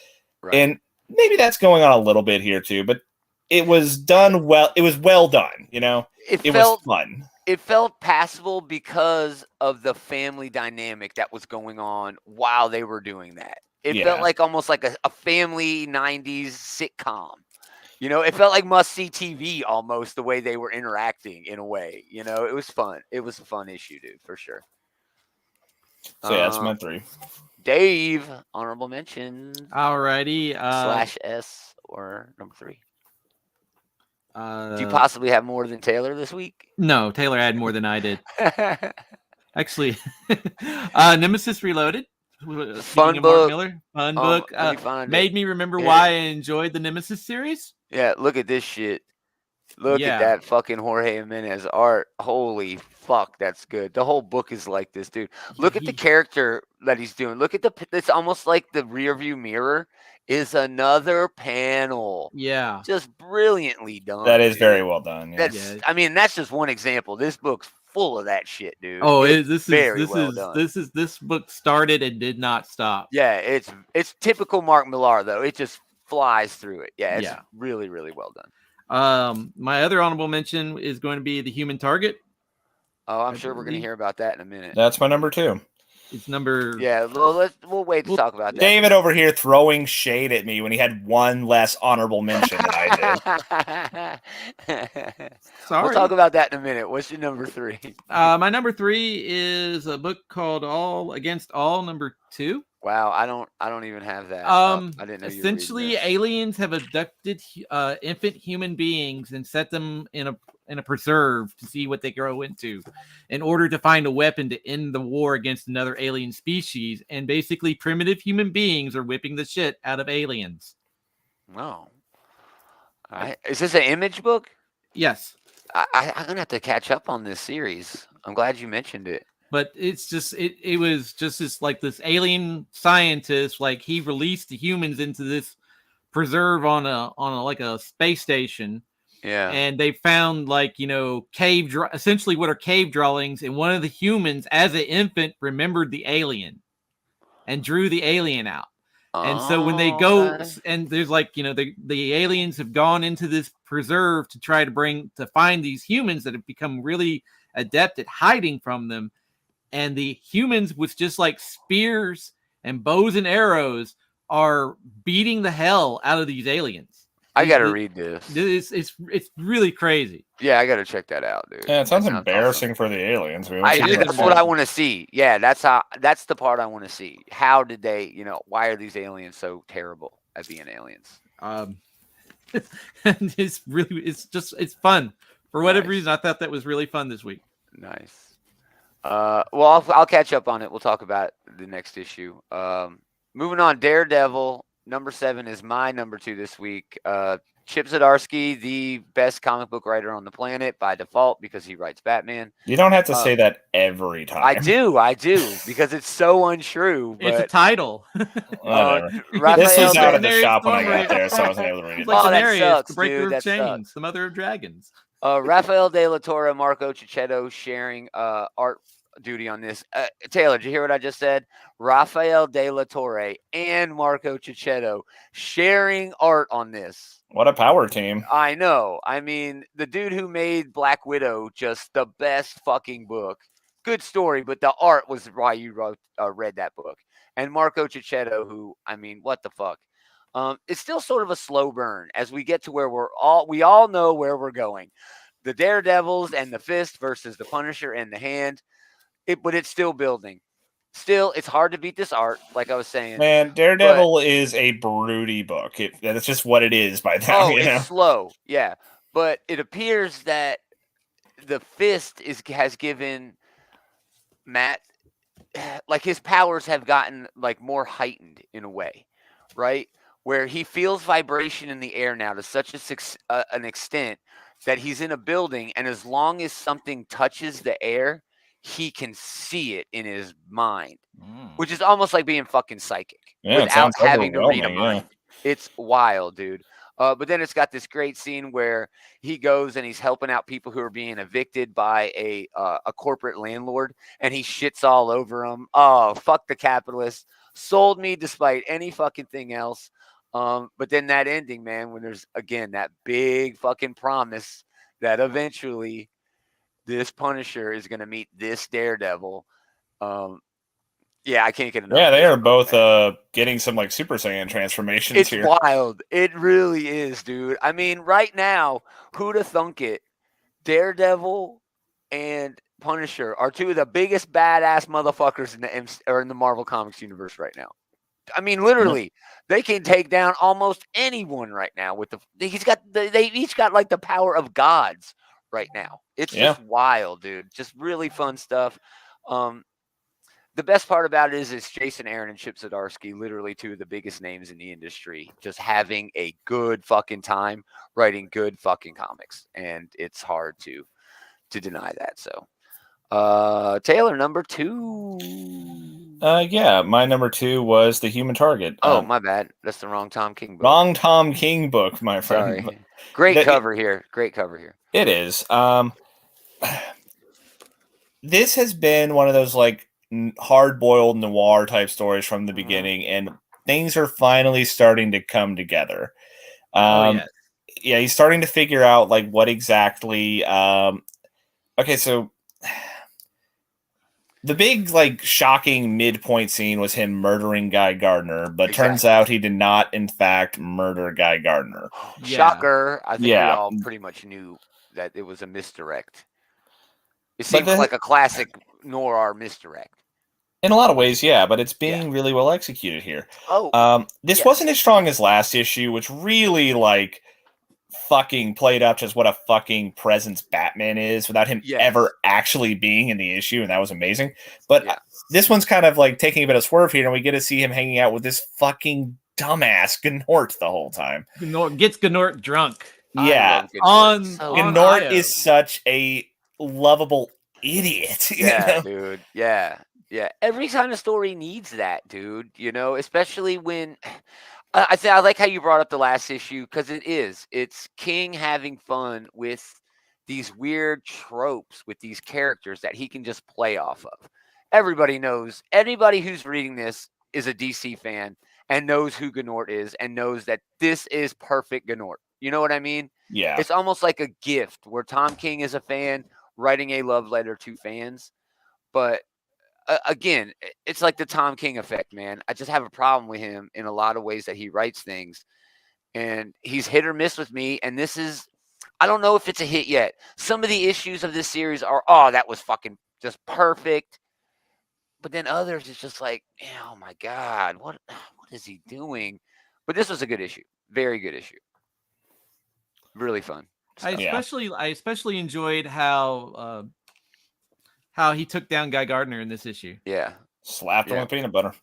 Right. And maybe that's going on a little bit here too, but it was done well. It was well done, It was fun. It felt passable because of the family dynamic that was going on while they were doing that. It felt like almost like a family 90s sitcom. It felt like must-see TV almost the way they were interacting in a way. It was fun. It was a fun issue, dude, for sure. So yeah, that's my 3. Dave, honorable mentions. Alrighty. /S or number 3. Do you Uh, possibly have more than Taylor this week? no, Taylor had more than I did. Actually, Nemesis Reloaded. Fun Of Mark book. Millar, fun book. Let me find made it. me remember Here. why I enjoyed the Nemesis series. Yeah, look at this shit. Look at that fucking Jorge Jimenez art. Holy fuck, that's good. The whole book is like this, dude. Look at the character that he's doing. Look at it's almost like the rear view mirror is another panel. Yeah. Just brilliantly done. That is dude. very well done. Yeah. I mean, that's just one example. This book's full of that shit, dude. Oh, this book started and did not stop. Yeah, it's typical Mark Millar though. It just flies through it. Yeah, it's really, really well done. My other honorable mention is going to be The Human Target. Oh, I'm sure we're going to hear about that in a minute. That's my number 2. It's number. Yeah, we'll wait to talk about that. David over here throwing shade at me when he had one less honorable mention than I did. Sorry. We'll talk about that in a minute. What's your number 3? My number 3 is a book called All Against All, number 2. Wow, I don't even have that. I didn't know. Essentially, aliens have abducted infant human beings and set them in a preserve to see what they grow into, in order to find a weapon to end the war against another alien species. And basically, primitive human beings are whipping the shit out of aliens. Oh, all right. Is this an Image book? Yes. I'm gonna have to catch up on this series. I'm glad you mentioned it. But it's just it was just this alien scientist, like he released the humans into this preserve on a space station. Yeah. And they found essentially what are cave dwellings, and one of the humans as an infant remembered the alien and drew the alien out. And so when they go and there's the aliens have gone into this preserve to try to find these humans that have become really adept at hiding from them. And the humans with just like spears and bows and arrows are beating the hell out of these aliens. I gotta read this. It's really crazy. Yeah, I gotta check that out, dude. Yeah, it sounds embarrassing for the aliens. That's what I want to see. Yeah, that's the part I want to see. How did they? Why are these aliens so terrible at being aliens? And it's fun for whatever reason. I thought that was really fun this week. Nice. Well, I'll catch up on it. We'll talk about the next issue. Moving on, Daredevil number 7 is my number 2 this week. Chip Zdarsky, the best comic book writer on the planet by default because he writes Batman. You don't have to say that every time. I do, because it's so untrue. But, it's a title. This was out of the shop when I got there, so I wasn't able to read it. That sucks, the breaker of chains, the mother of dragons. Rafael De La Torre, Marco Cicchetto sharing art duty on this. Taylor, did you hear what I just said? Rafael De La Torre and Marco Cicchetto sharing art on this. What a power team. I know. I mean, the dude who made Black Widow, just the best fucking book. Good story, but the art was why you read that book. And Marco Cicchetto, who, I mean, what the fuck? It's still sort of a slow burn as we get to where we all know where we're going. The Daredevils and the Fist versus the Punisher and the Hand. But it's still building. Still, it's hard to beat this art, like I was saying. Man, Daredevil is a broody book. That's just what it is by now. It's slow, yeah. But it appears that the Fist has given Matt, like his powers have gotten like more heightened in a way, right? Where he feels vibration in the air now to such an extent that he's in a building, and as long as something touches the air, he can see it in his mind, which is almost like being fucking psychic without having to read a mind. It's wild, dude. But then it's got this great scene where he goes and he's helping out people who are being evicted by a corporate landlord, and he shits all over them. Oh, fuck the capitalists. Sold me despite any fucking thing else. But then that ending, man, when there's, again, that big fucking promise that eventually this Punisher is going to meet this Daredevil. Yeah, I can't get enough. Yeah, they are both getting some like Super Saiyan transformations here. It's wild. It really is, dude. I mean, right now, who'd have thunk it? Daredevil and Punisher are two of the biggest badass motherfuckers in the Marvel Comics universe right now. I mean, literally, they can take down almost anyone right now. They each got like the power of gods right now. It's just wild, dude. Just really fun stuff. The best part about it is it's Jason Aaron and Chip Zdarsky, literally two of the biggest names in the industry, just having a good fucking time writing good fucking comics, and it's hard to deny that. So, Taylor, number 2. My number 2 was The Human Target. Oh, my bad. That's the wrong Tom King book. Wrong Tom King book, my friend. Sorry. Great cover here. It is. This has been one of those like hard-boiled noir type stories from the beginning, and things are finally starting to come together. Yeah, he's starting to figure out like what exactly. Okay, so the big like shocking midpoint scene was him murdering Guy Gardner, but turns out he did not, in fact, murder Guy Gardner. Shocker! I think we all pretty much knew that it was a misdirect. It seems like a classic noir misdirect. In a lot of ways, yeah, but it's being really well executed here. This wasn't as strong as last issue, which really like fucking played up just what a fucking presence Batman is without him ever actually being in the issue, and that was amazing. But this one's kind of like taking a bit of swerve here, and we get to see him hanging out with this fucking dumbass Gnort the whole time. Gets Gnort drunk. Yeah, Gnort is such a lovable idiot. Dude. Yeah. Every kind of story needs that, dude. Especially when I like how you brought up the last issue, because it's King having fun with these weird tropes with these characters that he can just play off of. Everybody knows. Anybody who's reading this is a DC fan and knows who Gnort is and knows that this is perfect Gnort. You know what I mean? Yeah. It's almost like a gift where Tom King is a fan writing a love letter to fans. But again, it's like the Tom King effect, man. I just have a problem with him in a lot of ways that he writes things. And he's hit or miss with me. And this is, I don't know if it's a hit yet. Some of the issues of this series are, that was fucking just perfect. But then others, it's just like, oh my God, what is he doing? But this was a good issue. Very good issue. Really fun. I especially enjoyed how he took down Guy Gardner in this issue. Yeah. Slapped him with peanut butter.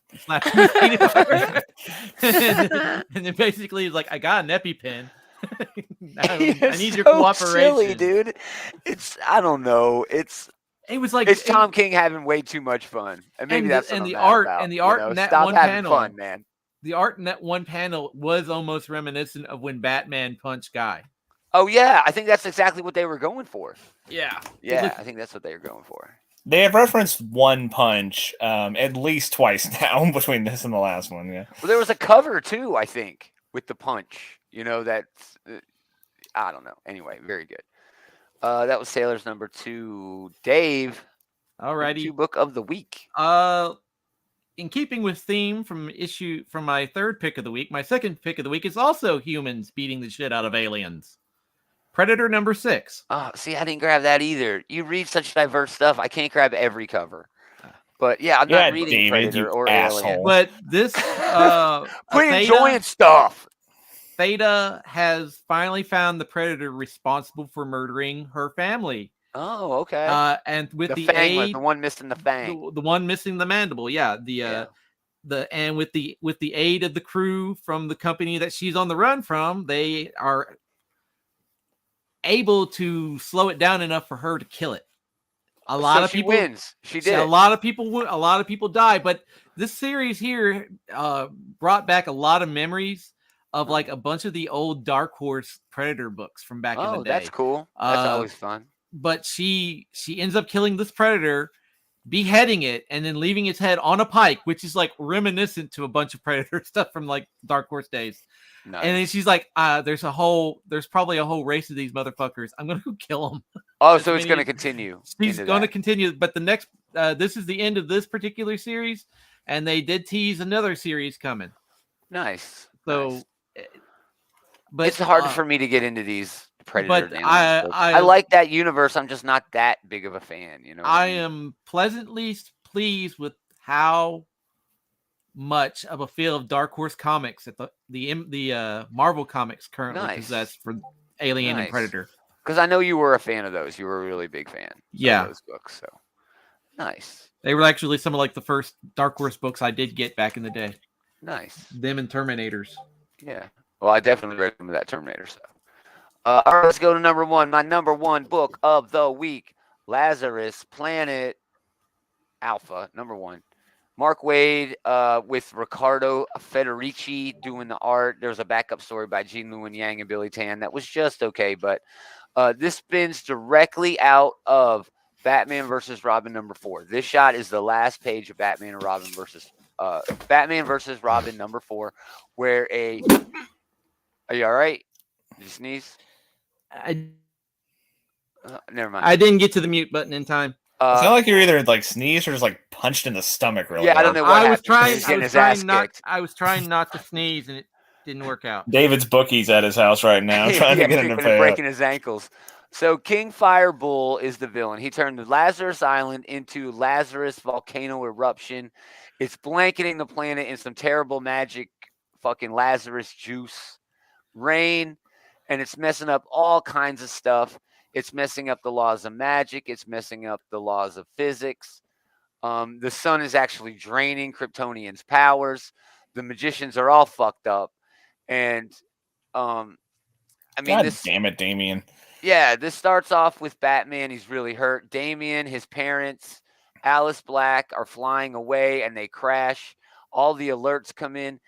And then basically he's like, I got an EpiPen. I need your so cooperation. Silly, dude. I don't know. It's Tom King having way too much fun. And maybe that's what the I'm art about, and the art in that Stop one having panel. Fun, man. The art in that one panel was almost reminiscent of when Batman punched Guy. Oh yeah, I think that's exactly what they were going for. Yeah. I think that's what they were going for. They have referenced One Punch at least twice now between this and the last one. Yeah. Well, there was a cover too, I think, with the punch. That's I don't know. Anyway, very good. That was Sailor's number 2. Dave. Alrighty. 2 book of the week. In keeping with theme from my third pick of the week, my second pick of the week is also humans beating the shit out of aliens. Predator number 6. Oh, see, I didn't grab that either. You read such diverse stuff. I can't grab every cover. But yeah, I'm not reading David, Predator or Alien. But this quit enjoying stuff. Theta has finally found the Predator responsible for murdering her family. Oh, okay. And with the aid, the one missing the fang, the one missing the mandible. Yeah. And with the aid of the crew from the company that she's on the run from, they are able to slow it down enough for her to kill it. A lot of people wins. She did. A lot of people die, but this series here brought back a lot of memories of like a bunch of the old Dark Horse Predator books from back in the day. Oh, that's cool. That's always fun. But she ends up killing this predator, beheading it, and then leaving its head on a pike, which is like reminiscent to a bunch of Predator stuff from like Dark Horse days. Nice. And then she's like, there's probably a whole race of these motherfuckers. I'm going to kill them. Oh, so it's going to continue. She's going to continue. But the next, this is the end of this particular series. And they did tease another series coming. Nice. So, nice. But it's hard for me to get into these Predator. But I like that universe. I'm just not that big of a fan. You know. I am pleasantly pleased with how much of a feel of Dark Horse Comics that the Marvel Comics currently possess for Alien and Predator. Because I know you were a fan of those. You were a really big fan of those books. So nice. They were actually some of like the first Dark Horse books I did get back in the day. Nice. Them and Terminators. Yeah. Well, I definitely read some of that Terminator stuff. All right, let's go to number one. My number one book of the week, Lazarus Planet Alpha, number one. Mark Waid with Riccardo Federici doing the art. There's a backup story by Gene Luen Yang and Billy Tan that was just okay, but this spins directly out of Batman versus Robin number 4. This shot is the last page of Batman and Robin versus Robin number 4, where are you all right? Did you sneeze? Never mind. I didn't get to the mute button in time. It's not like you're either like sneezed or just like punched in the stomach. Really? Yeah, I don't know what happened. I was trying not to sneeze, and it didn't work out. David's bookies at his house right now, trying to get him to pay breaking his ankles. So King Firebull is the villain. He turned the Lazarus Island into Lazarus volcano eruption. It's blanketing the planet in some terrible magic, fucking Lazarus juice, rain, and it's messing up all kinds of stuff. It's messing up the laws of magic. It's messing up the laws of physics. The sun is actually draining Kryptonians' powers. The magicians are all fucked up. And, I mean, God damn it, Damian. Yeah, this starts off with Batman. He's really hurt. Damian, his parents, Alice Black are flying away and they crash. All the alerts come in.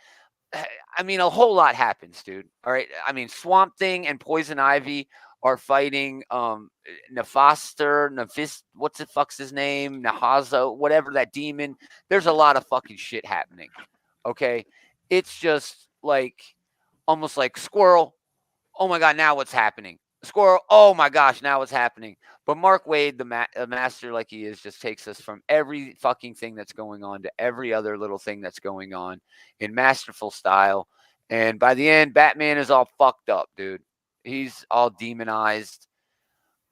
I mean, a whole lot happens, dude. All right. I mean, Swamp Thing and Poison Ivy are fighting Nephist, what's the fuck's his name? Nahazo, whatever that demon. There's a lot of fucking shit happening. Okay. It's just like almost like Squirrel. Oh my God, now what's happening? Squirrel. Oh my gosh, now what's happening? But Mark Waid, the master like he is, just takes us from every fucking thing that's going on to every other little thing that's going on in masterful style. And by the end, Batman is all fucked up, dude. He's all demonized.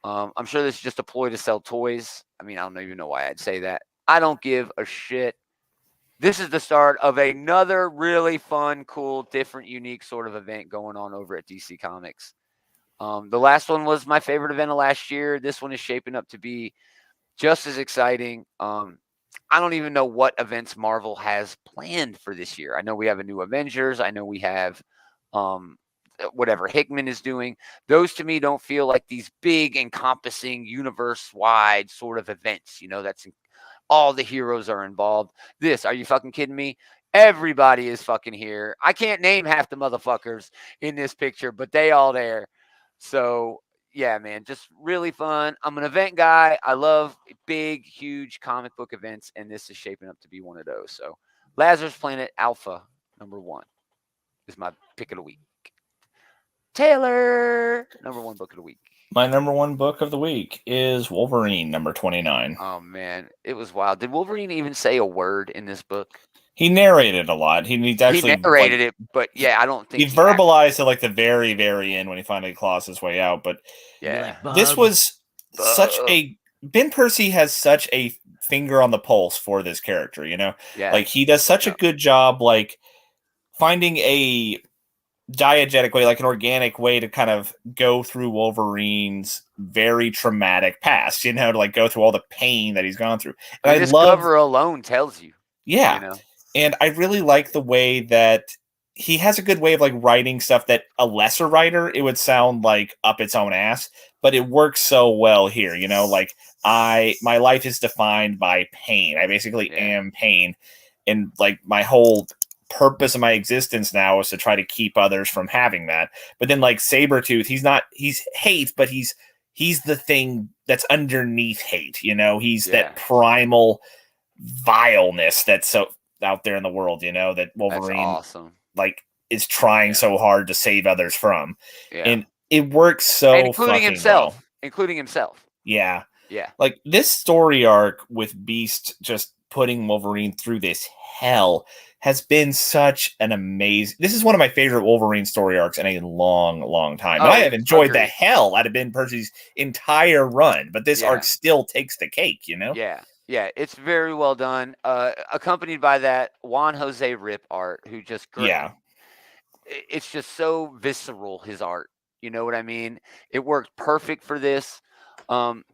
I'm sure this is just a ploy to sell toys. I mean, I don't even know why I'd say that. I don't give a shit. This is the start of another really fun, cool, different, unique sort of event going on over at DC Comics. The last one was my favorite event of last year. This one is shaping up to be just as exciting. I don't even know what events Marvel has planned for this year. I know we have a new Avengers. I know we have whatever Hickman is doing. Those to me don't feel like these big encompassing universe-wide sort of events. You know, that's all the heroes are involved. Are you fucking kidding me? Everybody is fucking here. I can't name half the motherfuckers in this picture, but they all there. So yeah, man, just really fun. I'm an event guy. I love big, huge comic book events, and this is shaping up to be one of those. So Lazarus Planet Alpha number 1 is my pick of the week. Taylor, number 1 book of the week. My number 1 book of the week is Wolverine, number 29. Oh, man. It was wild. Did Wolverine even say a word in this book? He narrated a lot. He narrated it, but yeah, I don't think he verbalized it like the very, very end when he finally claws his way out. But yeah, this was such a Ben Percy has such a finger on the pulse for this character, you know? Yeah. Like he does such a good job, like finding a diegetic way, like an organic way to kind of go through Wolverine's very traumatic past, you know, to like go through all the pain that he's gone through. And this cover alone tells you. Yeah. You know? And I really like the way that he has a good way of like writing stuff that a lesser writer, it would sound like up its own ass, but it works so well here, you know, like my life is defined by pain. I basically am pain. And like my whole purpose of my existence now is to try to keep others from having that. But then like Sabretooth, he's hate, but he's the thing that's underneath hate, you know, he's that primal vileness that's so out there in the world, you know, that Wolverine like is trying so hard to save others from. And it works so and including himself. Yeah. Like this story arc with Beast just putting Wolverine through this hell has been such an amazing. This is one of my favorite Wolverine story arcs in a long, long time. And I have enjoyed the hell out of Ben Percy's entire run, but this arc still takes the cake, you know? Yeah. Yeah, it's very well done. Accompanied by that Juan Jose Rip art, who just it's just so visceral, his art. You know what I mean? It worked perfect for this.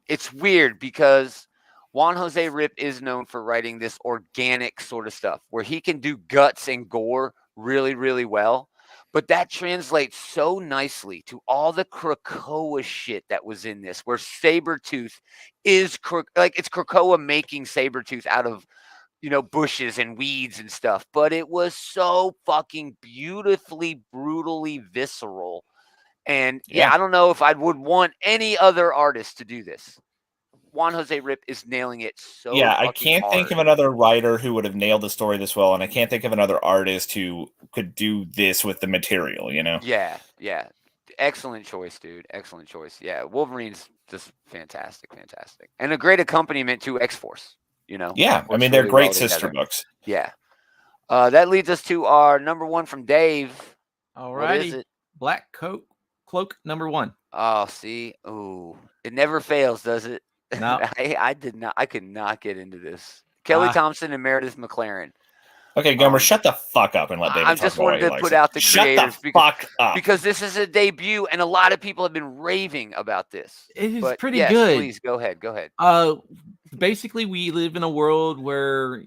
It's weird because Juan Jose Rip is known for writing this organic sort of stuff where he can do guts and gore really, really well. But that translates so nicely to all the Krakoa shit that was in this, where Sabretooth is like it's Krakoa making Sabretooth out of, bushes and weeds and stuff. But it was so fucking beautifully, brutally visceral. And I don't know if I would want any other artist to do this. Juan Jose Rip is nailing it so I can't think of another writer who would have nailed the story this well, and I can't think of another artist who could do this with the material, you know? Yeah. Excellent choice, dude. Excellent choice. Yeah, Wolverine's just fantastic. And a great accompaniment to X-Force, Yeah, I mean, they're really great sister books. Yeah. That leads us to our number one from Dave. All righty. What is it? Black Cloak number 1. Oh, see? Ooh. It never fails, does it? No. I could not get into this. Kelly Thompson and Meredith McLaren. Okay, Gomer, shut the fuck up and let David talk. I just wanted to put out the creators. Shut the fuck up. Because this is a debut, and a lot of people have been raving about this. It is pretty good. Please, go ahead. Basically, we live in a world where,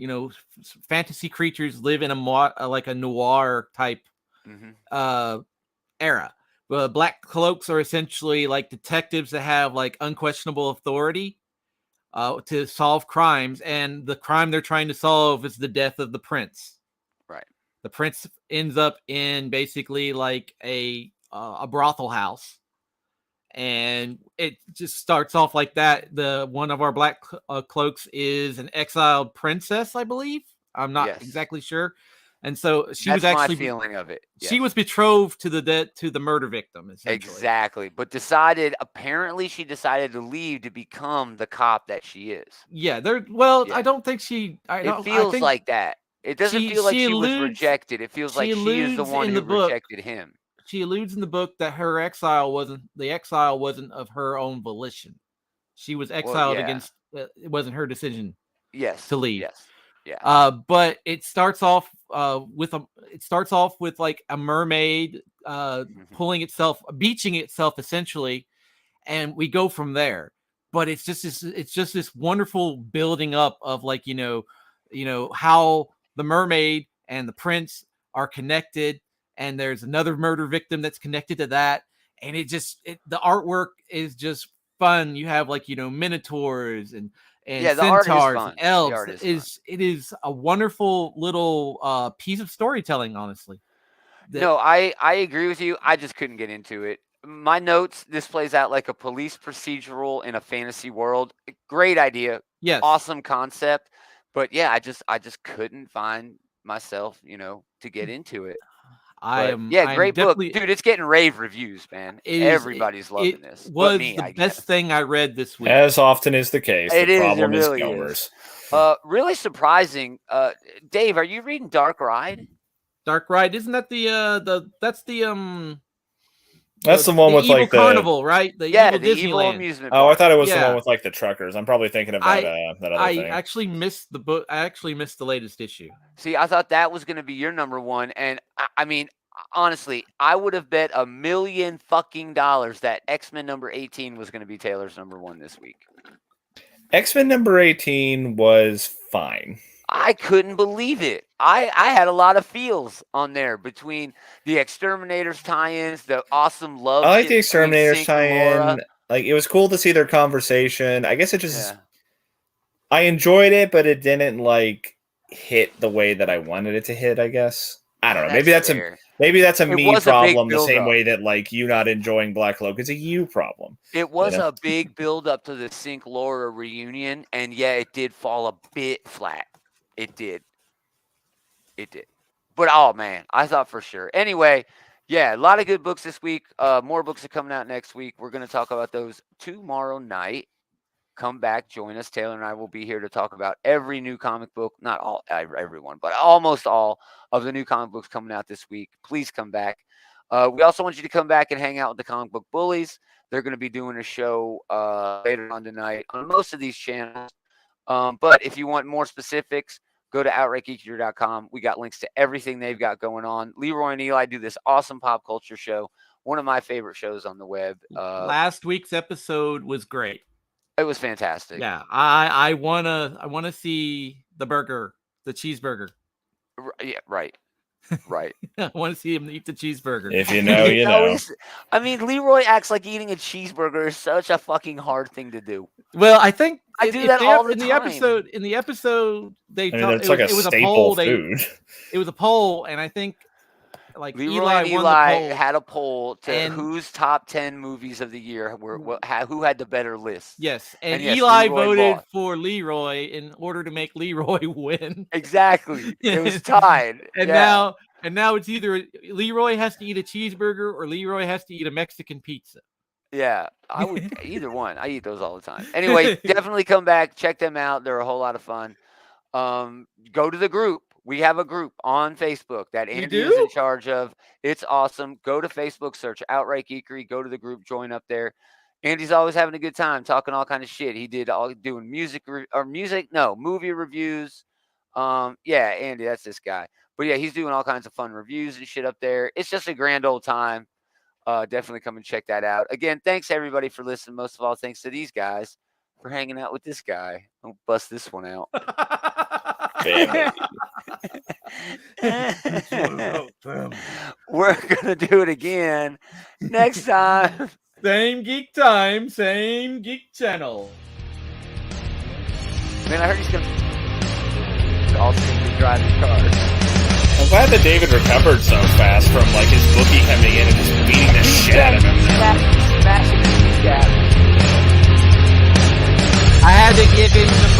fantasy creatures live in like a noir type era. Black Cloaks are essentially like detectives that have like unquestionable authority to solve crimes, and the crime they're trying to solve is the death of the prince. Right. The prince ends up in basically like a brothel house, and it just starts off like that. One of our Black Cloaks is an exiled princess, I believe. I'm not exactly sure. And so she was actually my feeling of it. Yes. She was betrothed to the murder victim, essentially. Exactly. But apparently she decided to leave to become the cop that she is. Yeah. I don't think she. It feels like that. It doesn't feel like she was rejected. It feels like she is the one who rejected him. She alludes in the book that her exile wasn't of her own volition. She was exiled against. It wasn't her decision. Yes. To leave. Yes. Yeah. But it starts off with like a mermaid beaching itself essentially, and we go from there. But it's just this wonderful building up of like how the mermaid and the prince are connected, and there's another murder victim that's connected to that, and the artwork is just fun. You have like minotaurs and centaurs and elves. It is a wonderful little piece of storytelling, honestly. No, I agree with you. I just couldn't get into it. My notes, this plays out like a police procedural in a fantasy world. Great idea. Yes. Awesome concept. But yeah, I just couldn't find myself, to get into it. Great book. Dude, it's getting rave reviews, man. Everybody's loving this. It was the best thing I read this week. As often is the case. The problem is Gomers. Really surprising. Dave, are you reading Dark Ride? Dark Ride, isn't that that's the one with evil like carnival, right? The evil amusement park. I thought it was the one with like the truckers. I'm probably thinking of that other thing. I actually missed the book. I actually missed the latest issue. See, I thought that was going to be your number one, and I mean, honestly, I would have bet $1 million that X-Men number 18 was going to be Taylor's number one this week. X-Men number 18 was fine. I couldn't believe it. I had a lot of feels on there between the Exterminators tie-ins, the awesome love. I like the Exterminators tie-in. Like, it was cool to see their conversation. I guess it just I enjoyed it, but it didn't like hit the way that I wanted it to hit, I guess. I don't know. Maybe that's a me problem, the same way that like you not enjoying Black Cloak is a you problem. It was a big build up to the Sync Laura reunion, and it did fall a bit flat. It did. But oh man, I thought for sure. Anyway, a lot of good books this week. More books are coming out next week. We're going to talk about those tomorrow night. come back, join us. Taylor and I will be here to talk about every new comic book, not all, everyone, but almost all of the new comic books coming out this week. Please come back. We also want you to come back and hang out with the Comic Book Bullies. They're going to be doing a show later on tonight on most of these channels. But if you want more specifics, go to outrightgeekeater.com. We got links to everything they've got going on. Leroy and Eli do this awesome pop culture show. One of my favorite shows on the web. Last week's episode was great. It was fantastic. Yeah, I wanna see the burger, the cheeseburger. Yeah, right. I want to see him eat the cheeseburger. If you know, you know. I mean, Leroy acts like eating a cheeseburger is such a fucking hard thing to do. Well, I think I do that all the in time. the episode, they it's like a staple food. It was a poll, and I think like Leroy Eli and won Eli the poll. had a poll to And- whose top 10 movies of the year who had the better list. Yes, and yes, Eli Leroy voted lost. for Leroy in order to make Leroy win. Exactly. It was tied. And Yeah. now it's either Leroy has to eat a cheeseburger or Leroy has to eat a Mexican pizza. Yeah, I would either one. I eat those all the time. Anyway, definitely come back, check them out. They're a whole lot of fun. Go to the group. We have a group on Facebook that Andy is in charge of. It's awesome. Go to Facebook, search Outright Geekery, go to the group, join up there. Andy's always having a good time talking all kind of shit. He did doing movie reviews. Yeah, Andy, that's this guy. But yeah, he's doing all kinds of fun reviews and shit up there. It's just a grand old time. Definitely come and check that out. Again, thanks everybody for listening. Most of all, thanks to these guys for hanging out with this guy. I'll bust this one out. We're gonna do it again next time. Same geek time, same geek channel. Man, I heard he's gonna also drive his car. I'm glad that David recovered so fast from like his bookie coming in and just beating the shit out of him. Smashing his kneecap. I had to give him the money.